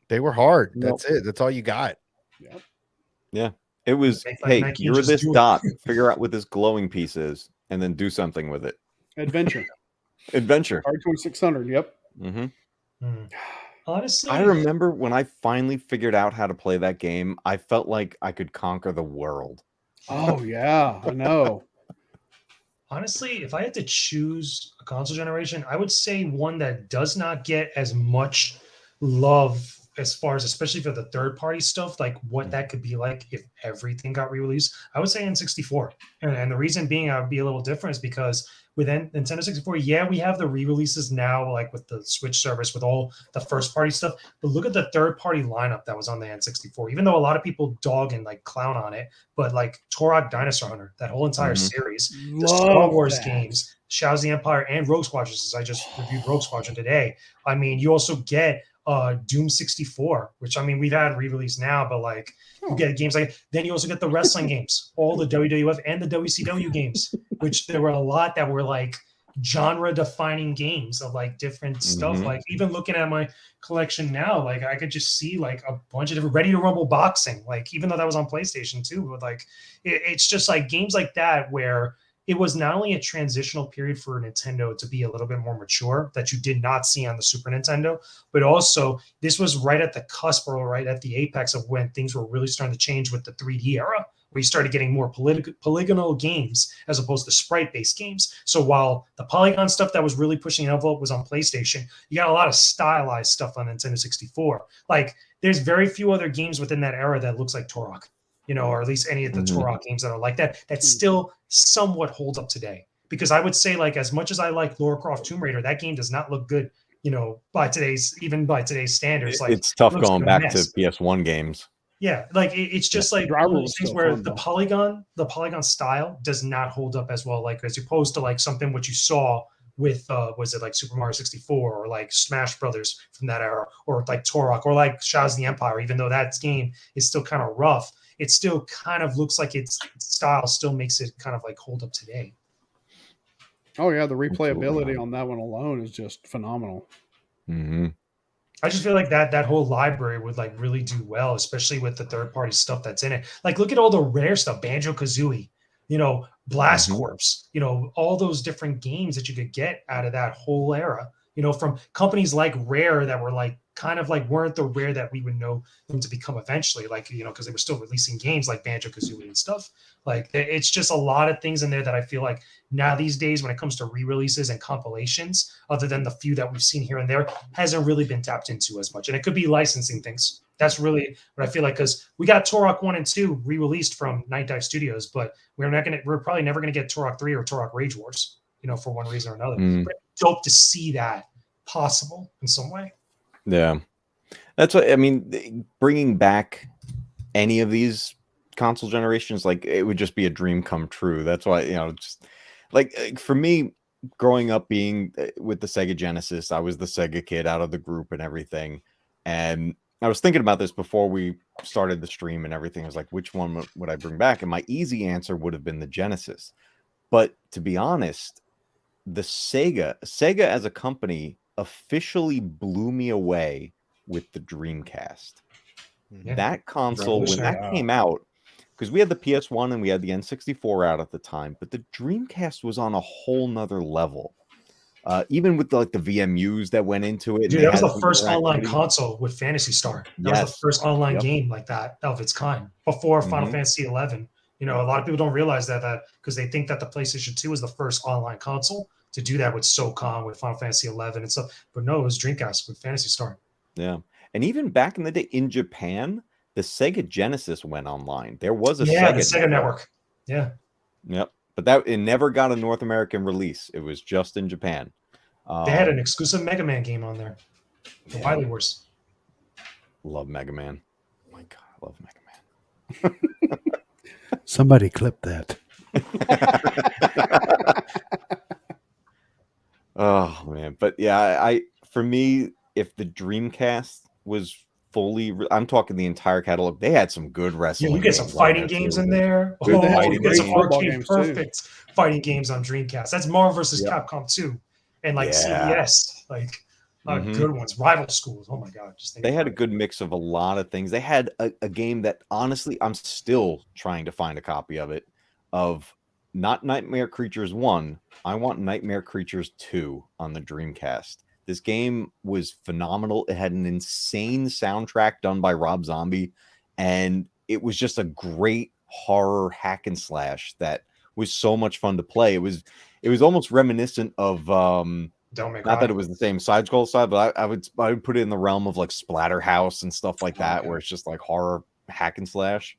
They were hard. Nope. That's it. That's all you got. Yep. It was, Make, like, hey, Nike you're just this do it. dot. Figure out what this glowing piece is, and then do something with it. Adventure. Adventure. Hard 2600. Yep. hmm Honestly, I remember when I finally figured out how to play that game, I felt like I could conquer the world. Oh yeah, I know. Honestly, if I had to choose a console generation, I would say one that does not get as much love as far as, especially for the third party stuff, like what that could be like if everything got re-released. I would say N64. And the reason being I would be a little different is because with Nintendo 64, yeah, we have the re-releases now, like with the Switch service, with all the first party stuff. But look at the third party lineup that was on the N64. Even though a lot of people dog and like clown on it, but like Turok Dinosaur Hunter, that whole entire series, the Star Love Wars that. games, Shadows of the Empire, and Rogue Squadron, since I just reviewed Rogue Squadron today. I mean, you also get Doom 64, which I mean we've had re-release now, but like you get games like, then you also get the wrestling games, all the WWF and the WCW games, which there were a lot that were like genre defining games of like different stuff. Mhm. Like even looking at my collection now, like I could just see like a bunch of different Ready to Rumble boxing, like even though that was on PlayStation too, but like it's just like games like that where it was not only a transitional period for Nintendo to be a little bit more mature that you did not see on the Super Nintendo, but also this was right at the cusp or right at the apex of when things were really starting to change with the 3D era, where you started getting more polygonal games as opposed to sprite-based games. So while the polygon stuff that was really pushing the envelope was on PlayStation, you got a lot of stylized stuff on Nintendo 64. Like there's very few other games within that era that looks like Turok, or at least any of the Turok games that are like that still somewhat hold up today. Because I would say, like, as much as I like Lara Croft Tomb Raider, that game does not look good, by today's standards. Like It's tough it looks going like a back to mess. PS1 games. Yeah, like it's just like Driver one of was those things still where fun, the polygon style does not hold up as well, like as opposed to like something what you saw with was it like Super Mario 64 or like Smash Brothers from that era, or like Turok or like Shadows of the Empire. Even though that game is still kind of rough, it still kind of looks like its style still makes it kind of like hold up today. Oh yeah, the replayability Absolutely. on that one alone is just phenomenal. hmm I just feel like that whole library would like really do well, especially with the third party stuff that's in it. Like look at all the rare stuff, Banjo Kazooie, Blast Mhm. Corps, all those different games that you could get out of that whole era, from companies like Rare that were like kind of like weren't the Rare that we would know them to become eventually, like, because they were still releasing games like Banjo Kazooie and stuff. Like it's just a lot of things in there that I feel like now these days when it comes to re-releases and compilations, other than the few that we've seen here and there, hasn't really been tapped into as much. And it could be licensing things. That's really what I feel like, because we got Turok 1 and 2 re-released from Night Dive Studios, but we're probably never gonna get Turok 3 or Turok Rage Wars, for one reason or another. Mm. But it's dope to see that possible in some way. Yeah, that's what I mean. Bringing back any of these console generations, like it would just be a dream come true. That's why, just like for me, growing up being with the Sega Genesis, I was the Sega kid out of the group and everything. And I was thinking about this before we started the stream and everything. I was like, which one would I bring back? And my easy answer would have been the Genesis. But to be honest, the Sega as a company officially blew me away with the Dreamcast. Yeah. That console, when that Revolutionary. came out, because we had the PS1 and we had the N64 out at the time, but the Dreamcast was on a whole nother level. Even with the VMUs that went into it. Dude, and that was they the had first online interactivity. console with Phantasy Star. That was the Yes. first online Yep. game like that of its kind before Final Mhm. Fantasy 11. A lot of people don't realize that because they think that the PlayStation 2 was the first online console to do that with SOCOM, with Final Fantasy 11 and stuff. But no, it was Dreamcast with Phantasy Star. Yeah. And even back in the day in Japan, the Sega Genesis went online. There was a the Sega Sega Network. Yeah. Yep. But it never got a North American release. It was just in Japan. They had an exclusive Mega Man game on there. The Wily Wars. Love Mega Man. Oh my God, I love Mega Man. Somebody clip that. Oh man, but yeah, I for me, if the Dreamcast was fully, I'm talking the entire catalog. They had some good Yeah, wrestling. you get some games on fighting there, games too. in there. Good Oh, fighting you get some games. Football arcade games, too. perfect fighting games on Dreamcast. That's Marvel vs. Yep. Capcom 2 and like Yeah. CES, like Mhm. good ones. Rival Schools. Oh my God, just think They had about a it. good mix of a lot of things. They had a game that honestly, I'm still trying to find a copy of it. Of not Nightmare Creatures 1. I want Nightmare Creatures 2 on the Dreamcast. This game was phenomenal. It had an insane soundtrack done by Rob Zombie, and it was just a great horror hack and slash that was so much fun to play. It was almost reminiscent of Don't make not that it was the same side scroll side, but I would put it in the realm of like Splatterhouse and stuff like that, Okay. where it's just like horror hack and slash.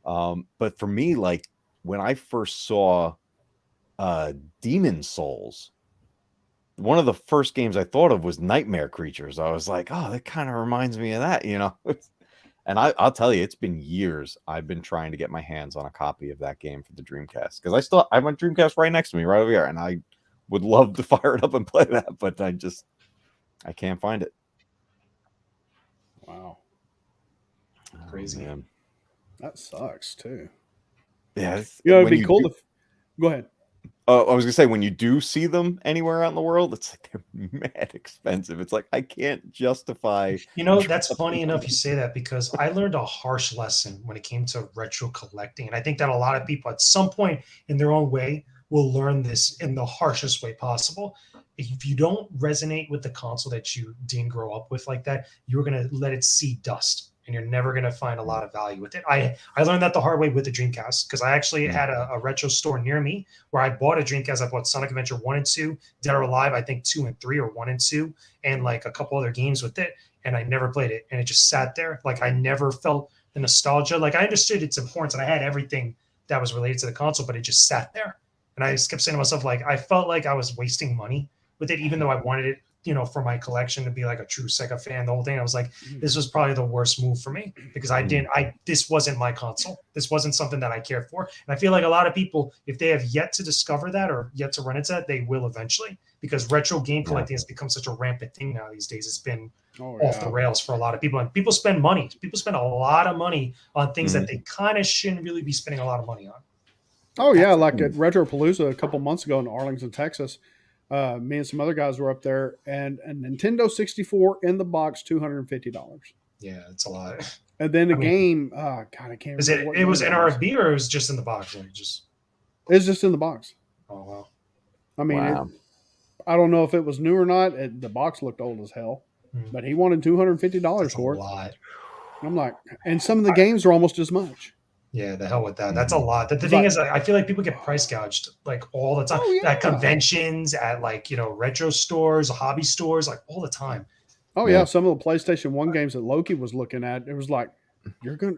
But for me, like when I first saw Demon Souls, one of the first games I thought of was Nightmare Creatures. I was like, oh, that kind of reminds me of that, you know. And I'll tell you, it's been years I've been trying to get my hands on a copy of that game for the Dreamcast, because I have my Dreamcast right next to me, right over here, and I would love to fire it up and play that, but I can't find it. Wow, Crazy. Oh, man. that sucks too. Yeah, You know, it'd when be you cool do- to. Go ahead. I was gonna say, when you do see them anywhere out in the world, it's like they're mad expensive. It's like I can't justify. You know, that's funny enough you say that, because I learned a harsh lesson when it came to retro collecting. And I think that a lot of people at some point in their own way will learn this in the harshest way possible. If you don't resonate with the console that you didn't grow up with like that, you're going to let it see dust, and you're never going to find a lot of value with it. I learned that the hard way with the Dreamcast, because I actually had a retro store near me where I bought a Dreamcast. I bought Sonic Adventure 1 and 2, Dead or Alive, I think 2 and 3, or 1 and 2, and like a couple other games with it. And I never played it. And it just sat there. Like I never felt the nostalgia. Like I understood its importance and I had everything that was related to the console, but it just sat there. And I just kept saying to myself, like, I felt like I was wasting money with it, even though I wanted it, you know, for my collection to be like a true Sega fan, the whole thing. I was like, this was probably the worst move for me, because this wasn't my console. This wasn't something that I cared for. And I feel like a lot of people, if they have yet to discover that or yet to run into that, they will eventually, because retro game collecting has become such a rampant thing now these days. It's been off the rails for a lot of people, and people spend money. People spend a lot of money on things that they kind of shouldn't really be spending a lot of money on. Oh yeah, like at Retropalooza a couple months ago in Arlington, Texas. Me and some other guys were up there, and a Nintendo 64 in the box, $250. Yeah, it's a lot. And then game, God, I can't Is remember. it was NRFB or it was just in the box? Like just It's just in the box. Oh wow. I mean, Wow. I don't know if it was new or not. The box looked old as hell, but he wanted $250 That's for a it. lot. I'm like, and some of the games are almost as much. Yeah, the hell with that. That's a lot. The thing is, I feel like people get price gouged like all the time. Oh, yeah. At conventions, at like, you know, retro stores, hobby stores, like all the time. Oh Yeah. yeah, some of the PlayStation 1 games that Loki was looking at, it was like, you're gonna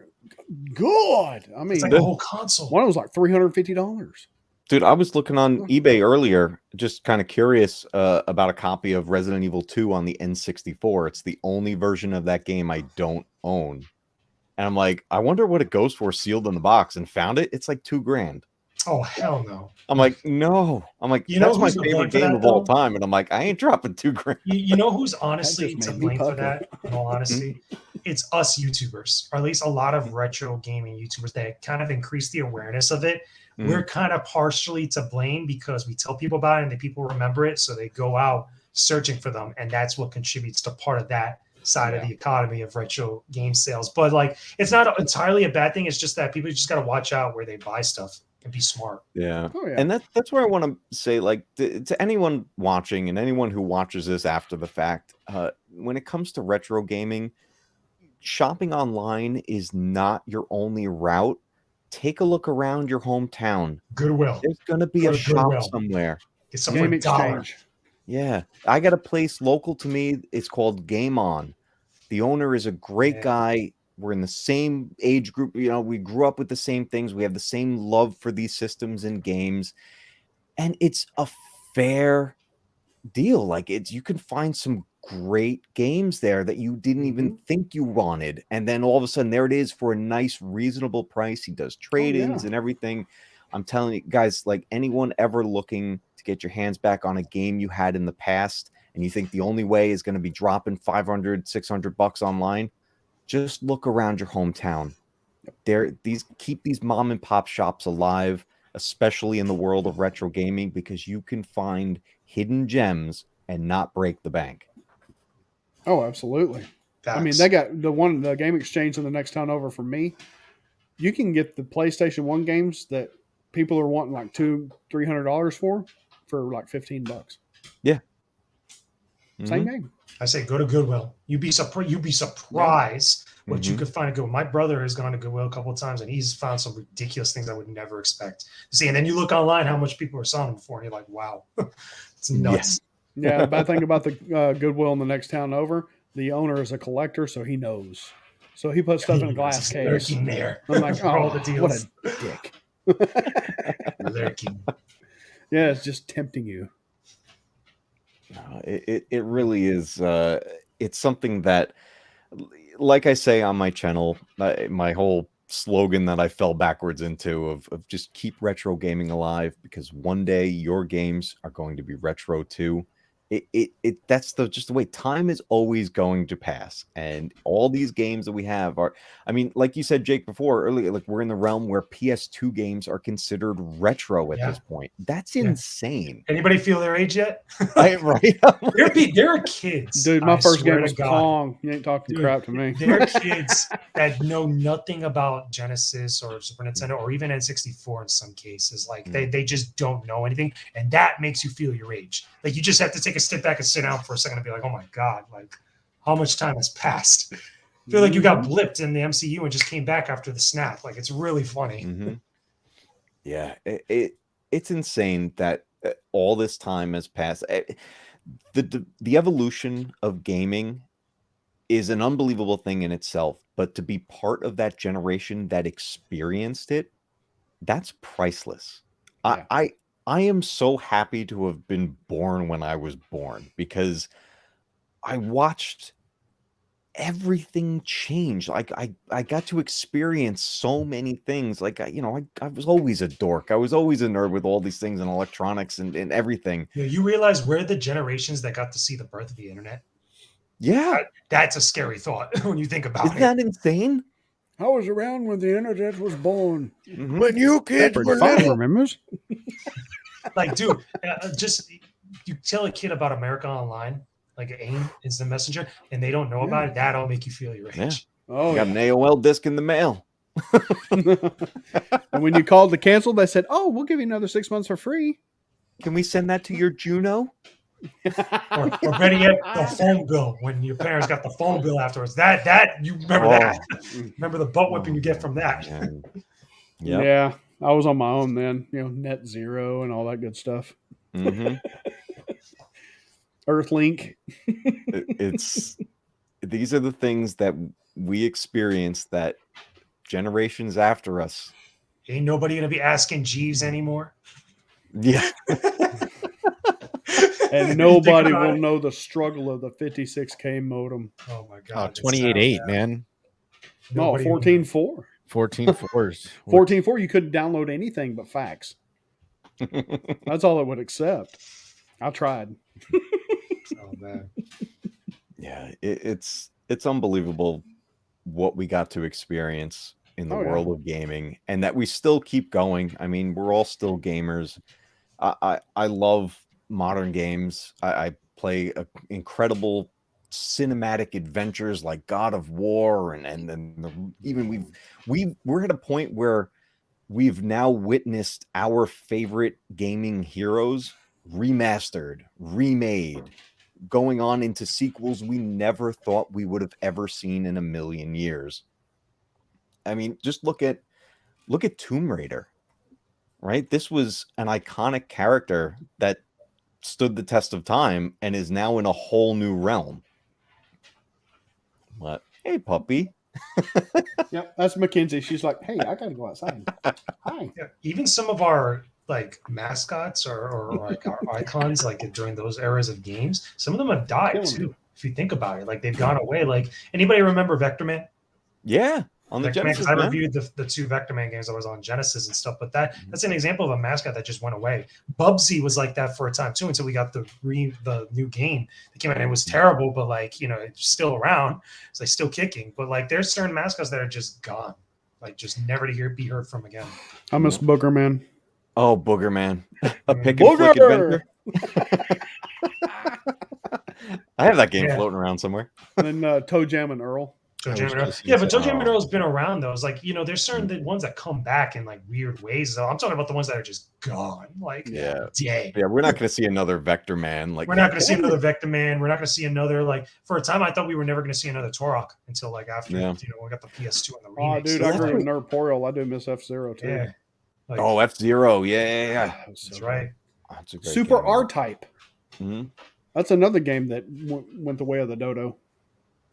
good. I mean, It's like a whole console. one was like $350. Dude, I was looking on eBay earlier, just kind of curious about a copy of Resident Evil 2 on the N64. It's the only version of that game I don't own. And I'm like, I wonder what it goes for sealed in the box, and found it. It's like $2,000. Oh hell no. I'm like, no. I'm like, You know that's my who's to blame favorite for game that, of all though? time. And I'm like, I ain't dropping $2,000. You know who's honestly just to made me blame for pucker. that, in all honesty? It's us YouTubers, or at least a lot of retro gaming YouTubers that kind of increase the awareness of it. We're kind of partially to blame, because we tell people about it and the people remember it, so they go out searching for them, and that's what contributes to part of that side of the economy of retro game sales. But like, it's not entirely a bad thing. It's just that people just got to watch out where they buy stuff and be smart. Yeah. Oh, yeah. And that's where I want to say, like, to anyone watching and anyone who watches this after the fact, when it comes to retro gaming, shopping online is not your only route. Take a look around your hometown. Goodwill. There's going to be Go a to shop Goodwill. somewhere. Get some for Game a dollar. exchange. Yeah. I got a place local to me. It's called Game On. The owner is a great guy. We're in the same age group. You know, we grew up with the same things. We have the same love for these systems and games, and it's a fair deal. Like you can find some great games there that you didn't even think you wanted, and then all of a sudden there it is for a nice, reasonable price. He does trade-ins and everything. I'm telling you guys, like anyone ever looking to get your hands back on a game you had in the past, and you think the only way is going to be dropping 500, 600 bucks online, just look around your hometown. Keep these mom and pop shops alive, especially in the world of retro gaming, because you can find hidden gems and not break the bank. Oh, absolutely. Facts. I mean, they got the Game Exchange in the next town over from me. You can get the PlayStation 1 games that people are wanting like $200-$300 for like $15. Yeah. Same game. I say go to Goodwill. You'd be surprised what you could find at Goodwill. My brother has gone to Goodwill a couple of times, and he's found some ridiculous things I would never expect to see. And then you look online how much people are selling them for, and you're like, wow, it's nuts. Yeah, the bad thing about the Goodwill in the next town over, the owner is a collector, so he knows. So he puts stuff in a glass case. Lurking there. I'm like, all oh, the deals. what a dick. Lurking. Yeah, it's just tempting you. No, it really is. It's something that, like I say on my channel, my whole slogan that I fell backwards into of just keep retro gaming alive, because one day your games are going to be retro too. That's just the way time is always going to pass, and all these games that we have are, I mean, like you said, Jake, before earlier, like we're in the realm where PS2 games are considered retro at this point. That's insane. Anybody feel their age yet? Right? There are kids. Dude, my first game was God. Pong. You ain't talking crap to me. There are kids that know nothing about Genesis or Super Nintendo or even N64 in some cases. Like they just don't know anything, and that makes you feel your age. Like you just have to take a step back and sit down for a second and be like, oh my God, like how much time has passed? I feel like you got blipped in the MCU and just came back after the snap. Like it's really funny. Yeah, it's insane that all this time has passed. The evolution of gaming is an unbelievable thing in itself, but to be part of that generation that experienced it, that's priceless. Yeah. I am so happy to have been born when I was born, because I watched everything change. Like I got to experience so many things. Like I was always a dork. I was always a nerd with all these things and electronics and everything. You realize we're the generations that got to see the birth of the internet. Yeah, that's a scary thought when you think about Isn't that insane? I was around when the internet was born. When you kids were little. Remembers? Like, dude, just you tell a kid about America Online, like AIM is the messenger, and they don't know about it. That'll make you feel your age. Yeah. Oh, Got an AOL disc in the mail. And when you called to cancel, they said, "Oh, we'll give you another 6 months for free." Can we send that to your Juno? or better yet, the phone bill when your parents got the phone bill afterwards. That you remember that? Remember the butt whipping you get from that? Yeah, I was on my own then. Net Zero and all that good stuff. Earthlink. These are the things that we experience that generations after us. Ain't nobody gonna be asking Jeeves anymore. Yeah. And nobody will know the struggle of the 56K modem. Oh my God. 28.8, man. No, 14.4. 14.4s. 14.4, you couldn't download anything but facts. That's all it would accept. I tried. Oh man. Yeah, it's unbelievable what we got to experience in the world of gaming, and that we still keep going. I mean, we're all still gamers. I love modern games. I play incredible cinematic adventures like God of War, and even we're at a point where we've now witnessed our favorite gaming heroes remastered, remade, going on into sequels we never thought we would have ever seen in a million years. I mean, just look at Tomb Raider, right? This was an iconic character that stood the test of time and is now in a whole new realm. What? Hey, puppy. Yep, that's Mackenzie. She's like, hey, I gotta go outside. Hi. Yeah, even some of our like mascots or like our icons, like during those eras of games, some of them have died Killing too. If you think about it, like they've gone away. Like anybody remember Vector Man? Yeah, on the Vector Man, because Genesis, I man. reviewed the two Vector Man games that was on Genesis and stuff. But that's an example of a mascot that just went away. Bubsy was like that for a time too, until we got the new game that came out. And it was terrible, but like it's still around. It's like still kicking. But like there's certain mascots that are just gone, like just never to be heard from again. I miss Booger Man. Oh, Booger Man, a Mm. pick and flick Booger! adventure. I have that game Yeah. floating around somewhere. And then Toe Jam and Earl. Toe I Jam wish and I'd Earl. seen Yeah, but that. Toe Jam and Oh. Earl's been around though. It's like there's certain ones that come back in like weird ways. Though I'm talking about the ones that are just gone, like Yeah, dead. yeah. We're not going to see another Vector Man. Like We're not going to see another Vector Man. We're not going to see another like. For a time, I thought we were never going to see another Turok until like after Yeah. we got the PS2 and the Oh, remake. dude, So I that's agree with what- Nerdporial. I do miss F-Zero, too. Yeah, like, Oh, F-Zero. Yeah. That was so that's good. right. That's a great Super game, man. R-Type. Mhm. That's another game that went the way of the dodo.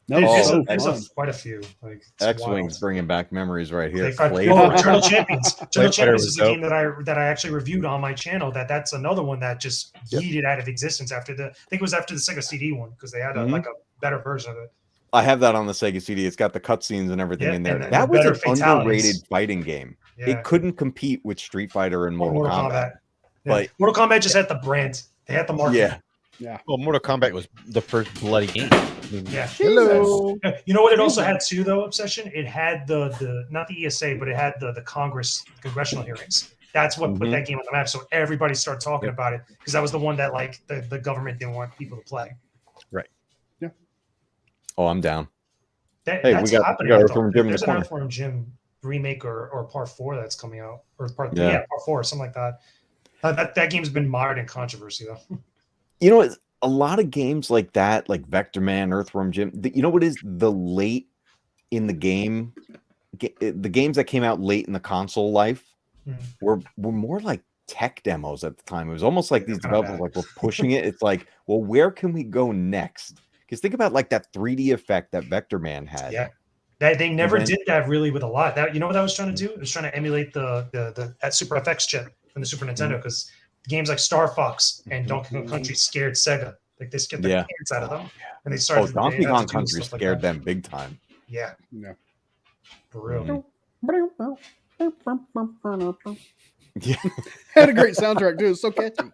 That There's, was Oh, so there's fun. quite a few. Like it's X-Wing's wild. bringing back memories right here. They fight- Flavor. oh, Eternal Champions. Eternal Fighter Champions was is a dope. game that I actually reviewed on my channel. That's another one that just Yep. yeeted out of existence after I think it was after the Sega CD one because they had Mhm. like a better version of it. I have that on the Sega CD. It's got the cutscenes and everything Yeah, in there. and the That was better an fatalities. underrated fighting game. Yeah, It couldn't compete with Street Fighter and Mortal Kombat. Yeah. But- Mortal Kombat just had the brand. They had the market. Yeah, Well, Mortal Kombat was the first bloody game. I mean, Yeah. Hello. You know what it also had too, though, Obsession? It had the not the ESA, but it had the congressional hearings. That's what put Mhm. that game on the map. So everybody started talking Yep. about it because that was the one that like the government didn't want people to play. Oh, I'm down. That, Hey, that's we got happening. Earthworm Jim in the There's an corner. Earthworm Jim remake or part 4 that's coming out, or part Yeah. part 4, something like that. That game's been mired in controversy though. You know, a lot of games like that, like Vector Man, Earthworm Jim. You know what is the late in the game? The games that came out late in the console life Mhm. were more like tech demos at the time. It was almost like these They're kinda developers bad. like were pushing it. It's like, well, where can we go next? Because think about like that 3D effect that Vector Man had. Yeah. They never then- did that really with a lot. That what I was trying to do? It was trying to emulate the Super FX chip from the Super Nintendo because games like Star Fox and Donkey Kong Country scared Sega. Like they scared the Yeah. pants out of them, and they Oh, started. Donkey they had Kong to do Country stuff like scared that. them big time. Yeah, Yeah. for real. Mhm. Yeah. Had a great soundtrack, too. It's so catchy.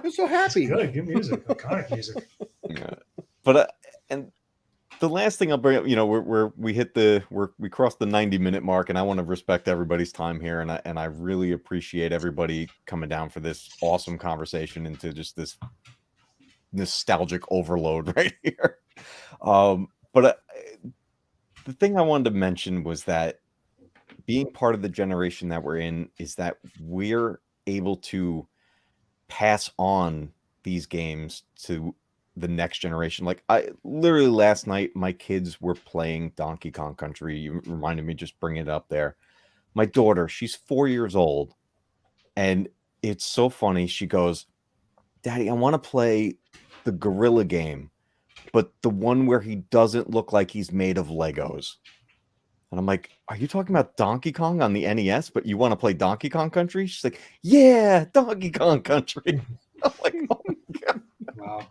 It's so happy. Good music, iconic music. Yeah. But and the last thing I'll bring up, we crossed the 90-minute mark, and I want to respect everybody's time here, and I really appreciate everybody coming down for this awesome conversation into just this nostalgic overload right here. But the thing I wanted to mention was that being part of the generation that we're in is that we're able to pass on these games to the next generation. Like I literally last night, my kids were playing Donkey Kong Country. You reminded me, just bring it up there. My daughter, she's 4 years old, and it's so funny. She goes, "Daddy, I want to play the gorilla game, but the one where he doesn't look like he's made of Legos." And I'm like, "Are you talking about Donkey Kong on the NES, but you want to play Donkey Kong Country?" She's like, "Yeah, Donkey Kong Country." I'm like, "Oh my God." Wow.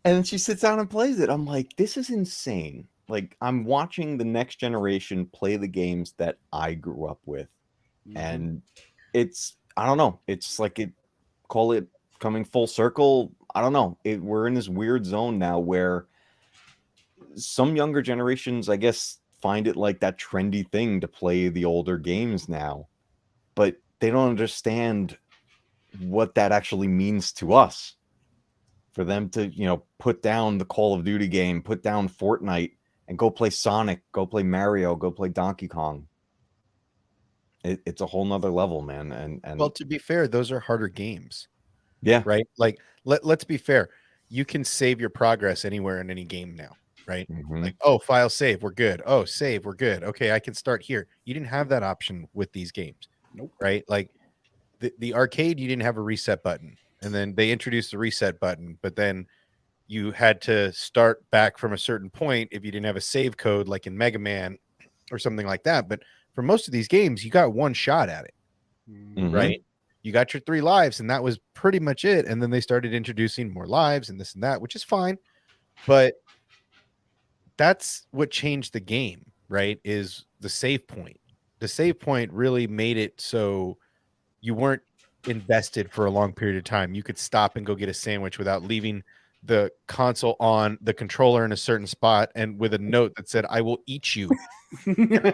And then she sits down and plays it. I'm like, this is insane. Like, I'm watching the next generation play the games that I grew up with. And it's, I don't know. It's like call it coming full circle. I don't know. We're in this weird zone now where some younger generations, I guess, find it like that trendy thing to play the older games now. But they don't understand what that actually means to us. For them to, put down the Call of Duty game, put down Fortnite, and go play Sonic, go play Mario, go play Donkey Kong. It's a whole nother level, man. And Well, to be fair, those are harder games, yeah, right? Like, let's be fair. You can save your progress anywhere in any game now, right? mhm. Like, oh, file save, we're good. Oh, save, we're good. Okay, I can start here. You didn't have that option with these games. Nope. Right? Like the arcade, you didn't have a reset button. And then they introduced the reset button, but then you had to start back from a certain point if you didn't have a save code, like in Mega Man or something like that. But for most of these games, you got one shot at it, Mhm. right? You got your 3 lives, and that was pretty much it. And then they started introducing more lives and this and that, which is fine. But that's what changed the game, right? Is the save point. The save point really made it so you weren't invested for a long period of time. You could stop and go get a sandwich without leaving the console on, the controller in a certain spot, and with a note that said, "I will eat you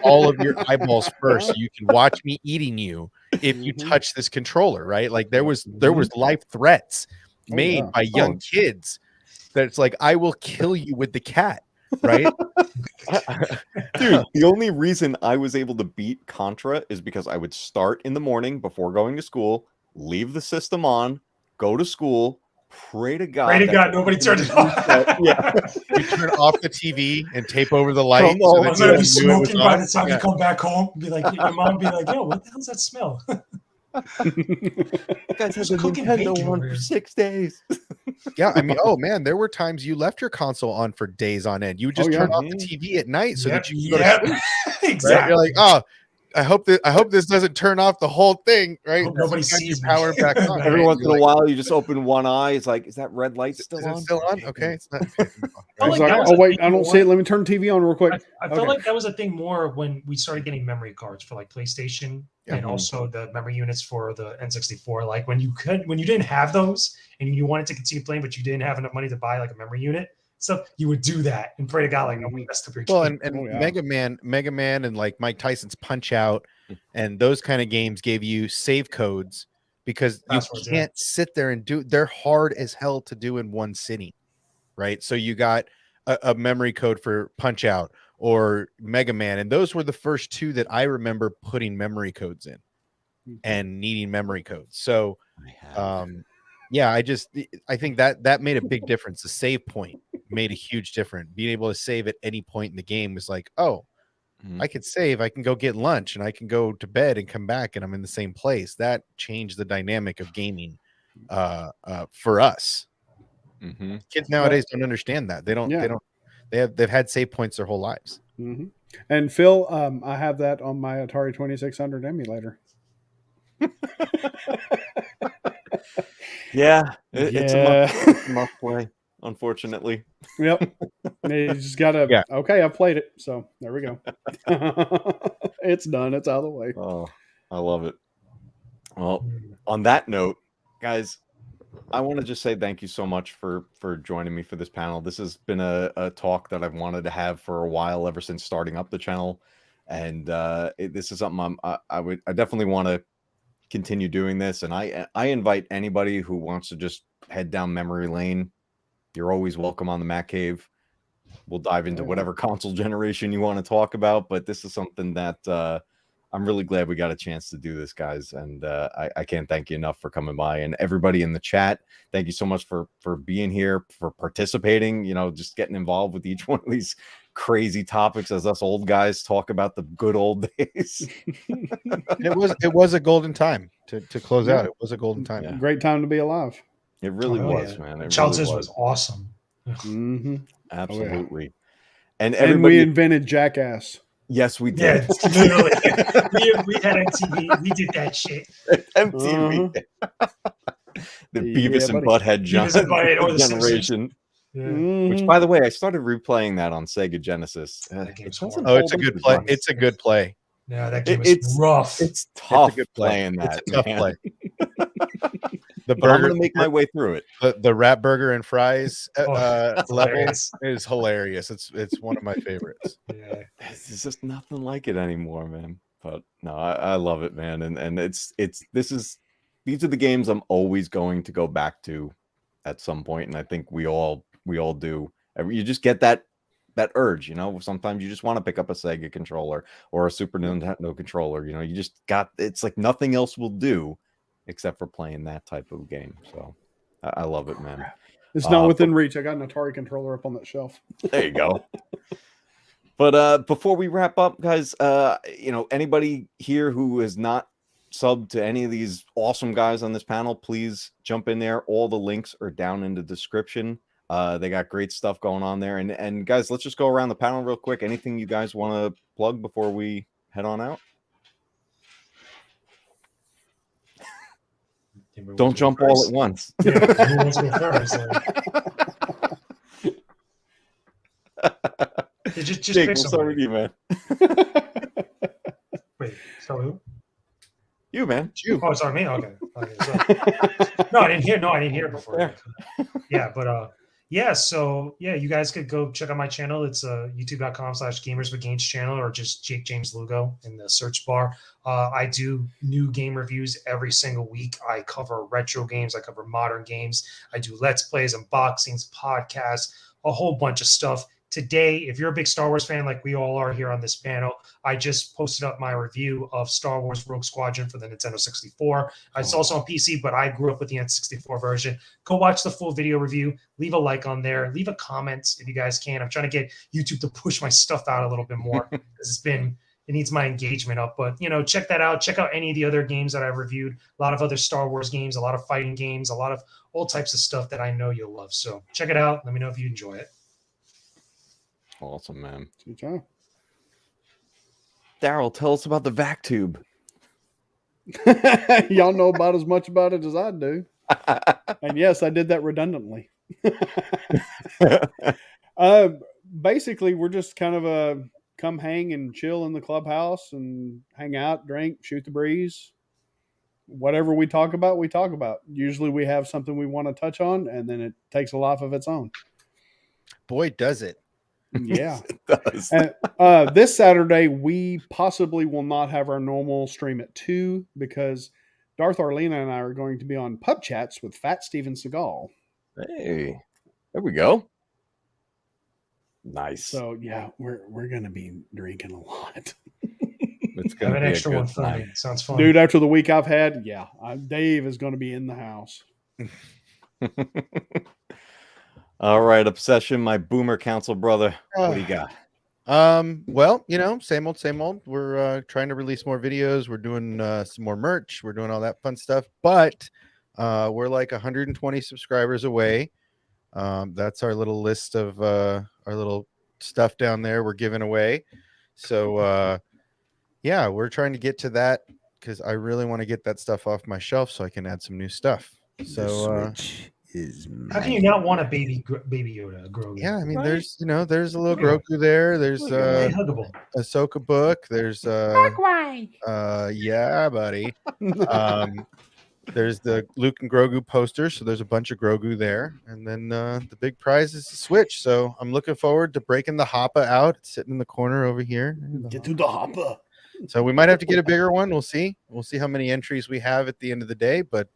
all of your eyeballs first, so you can watch me eating you if you Mhm. touch this controller." Right? Like there was life threats made yeah. by young kids that it's like, "I will kill you with the cat." Right? Dude, the only reason I was able to beat Contra is because I would start in the morning before going to school, leave the system on, go to school, pray to God. Pray to that God, nobody turned it off. Yeah. You turn off the TV and tape over the light. Come on, that I'm no gonna one be knew it was smoking by on. the time Yeah. you come back home. Be like, your mom be like, yo, what the hell's that smell? Guys Who's had the cooking Nintendo bacon on over for here? 6 days. Yeah, I mean, oh man, there were times you left your console on for days on end. You would just turn off the TV at night so that you could go to sleep. Right? Exactly. You're like, oh, I hope this doesn't turn off the whole thing, right? Hope nobody Sometimes sees you me. power it back on. Right. Every right? once You're in a like, while, you just open one eye. It's like, is that red light is still it on? still on? Okay, it's not. Okay. felt He's like like, that was oh a wait, thing I don't more- see it. Let me turn TV on real quick. I felt Okay. like that was a thing more when we started getting memory cards for like PlayStation and Mhm. also the memory units for the N64. Like when you didn't have those and you wanted to continue playing, but you didn't have enough money to buy like a memory unit, so you would do that and pray to God like nobody messed up your Well, game. and Oh, yeah. Mega Man, and like Mike Tyson's Punch Out, and those kind of games gave you save codes because you Passwords, yeah. can't sit there and do. They're hard as hell to do in one sitting, right? So you got a memory code for Punch Out or Mega Man, and those were the first two that I remember putting memory codes in and needing memory codes. So, yeah, I think that made a big difference. The save point made a huge difference. Being able to save at any point in the game was like, oh, Mhm. I could save. I can go get lunch and I can go to bed and come back and I'm in the same place. That changed the dynamic of gaming for us. Mhm. Kids nowadays don't understand that. They've had save points their whole lives. Mhm. And Phil, I have that on my Atari 2600 emulator. Yeah, it's a Yeah. must play, unfortunately. Yep. You just gotta. Yeah. Okay, I've played it, so there we go. It's done. It's out of the way. Oh, I love it. Well, on that note, guys, I want to just say thank you so much for joining me for this panel. This has been a talk that I've wanted to have for a while, ever since starting up the channel, and this is something I definitely want to continue doing this. And I invite anybody who wants to just head down memory lane. You're always welcome on the Matcave. We'll dive into whatever console generation you want to talk about, but this is something that I'm really glad we got a chance to do this, guys. And I can't thank you enough for coming by, and everybody in the chat. Thank you so much for being here, for participating, just getting involved with each one of these crazy topics as us old guys talk about the good old days. It was a golden time to close out. It was a golden time. Yeah. Great time to be alive. It really Oh, was, yeah. man. It Child's really was awesome. Mm-hmm. Absolutely. And And we everybody, invented Jackass. yes, we Yeah, did. literally. we had MTV. We did that shit. MTV. The Beavis and buddy. Butthead Beavis and Butthead or The generation. Yeah. Which, Mhm. by the way, I started replaying that on Sega Genesis. That game's It doesn't Oh, it's a hold good up play. as much. It's a good play. Yeah, that game It's- was rough. It's tough good play. playing that. It's a tough man. play. The But I'm burger, gonna make my way through it. the rat burger and fries that's level hilarious. is hilarious. It's one of my favorites. Yeah. There's just nothing like it anymore, man. But no, I love it, man. And these are the games I'm always going to go back to at some point, and I think we all do. You just get that urge, Sometimes you just want to pick up a Sega controller or a Super Nintendo controller. You just got, it's like nothing else will do except for playing that type of game. So I love it, man. It's not within reach. I got an Atari controller up on that shelf. There you go. But before we wrap up, guys, anybody here who has not subbed to any of these awesome guys on this panel, please jump in there. All the links are down in the description. They got great stuff going on there. And guys, let's just go around the panel real quick. Anything you guys want to plug before we head on out? Anybody Don't want to go jump all first? at once. Yeah, who wants to go first? Like, just Jake, pick we'll start with somebody. you, man. Wait, start with who? You, man. You. Oh, sorry, me. Okay. No, I didn't hear. No, I didn't hear it before. Yeah, but yeah. So yeah, you guys could go check out my channel. It's youtube.com/gamerswithgames channel, or just Jake James Lugo in the search bar. I do new game reviews every single week. I cover retro games. I cover modern games. I do let's plays, unboxings, podcasts, a whole bunch of stuff. Today, if you're a big Star Wars fan like we all are here on this panel, I just posted up my review of Star Wars Rogue Squadron for the Nintendo 64. It's also on PC, but I grew up with the N64 version. Go watch the full video review. Leave a like on there. Leave a comment if you guys can. I'm trying to get YouTube to push my stuff out a little bit more because it needs my engagement up. But, check that out. Check out any of the other games that I've reviewed. A lot of other Star Wars games, a lot of fighting games, a lot of all types of stuff that I know you'll love. So check it out. Let me know if you enjoy it. Awesome, man. Good job. Daryl, tell us about the Vactube. Y'all know about as much about it as I do. And yes, I did that redundantly. Basically, we're just kind of a come hang and chill in the clubhouse and hang out, drink, shoot the breeze. Whatever we talk about, we talk about. Usually we have something we want to touch on, and then it takes a life of its own. Boy, does it. Yeah. It does. And, this Saturday, we possibly will not have our normal stream at 2 because Darth Arlena and I are going to be on pub chats with Fat Steven Seagal. Hey, there we go. Nice. So yeah, we're gonna be drinking a lot, It's Have gonna an be extra a one good for time. me. Sounds fun. dude. After the week I've had, yeah, Dave is going to be in the house. All right, Obsession, my boomer council brother. What do you got? Well, same old. We're trying to release more videos. We're doing some more merch. We're doing all that fun stuff. But we're like 120 subscribers away. That's our little list of our little stuff down there we're giving away. So yeah, we're trying to get to that because I really want to get that stuff off my shelf so I can add some new stuff. So Switch is How can you not want a baby Yoda, Grogu? yeah, I mean, Right. there's there's a little Look at Grogu there. There's Look at a me, huggable. Ahsoka book. There's yeah, buddy. There's the Luke and Grogu poster, so there's a bunch of Grogu there, and then the big prize is the Switch. So I'm looking forward to breaking the Hoppa out. It's sitting in the corner over here. Get to the hopper. So we might have to get a bigger one. We'll see. We'll see how many entries we have at the end of the day. But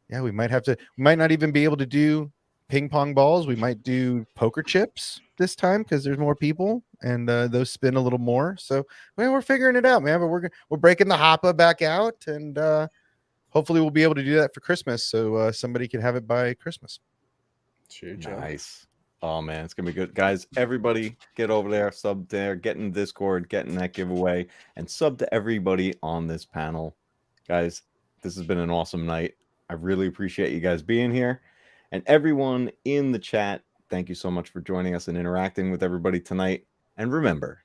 yeah, we might have to. We might not even be able to do ping pong balls. We might do poker chips this time because there's more people and those spin a little more. So well, we're figuring it out, man. But we're breaking the Hoppa back out, and hopefully we'll be able to do that for Christmas, so somebody can have it by Christmas. Nice. Oh man, it's gonna be good, guys. Everybody, get over there, sub there, get in Discord, get in that giveaway, and sub to everybody on this panel, guys. This has been an awesome night. I really appreciate you guys being here, and everyone in the chat. Thank you so much for joining us and interacting with everybody tonight. And remember,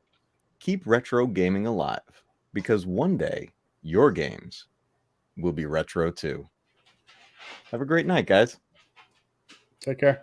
keep retro gaming alive, because one day your games will be retro too. Have a great night, guys. Take care.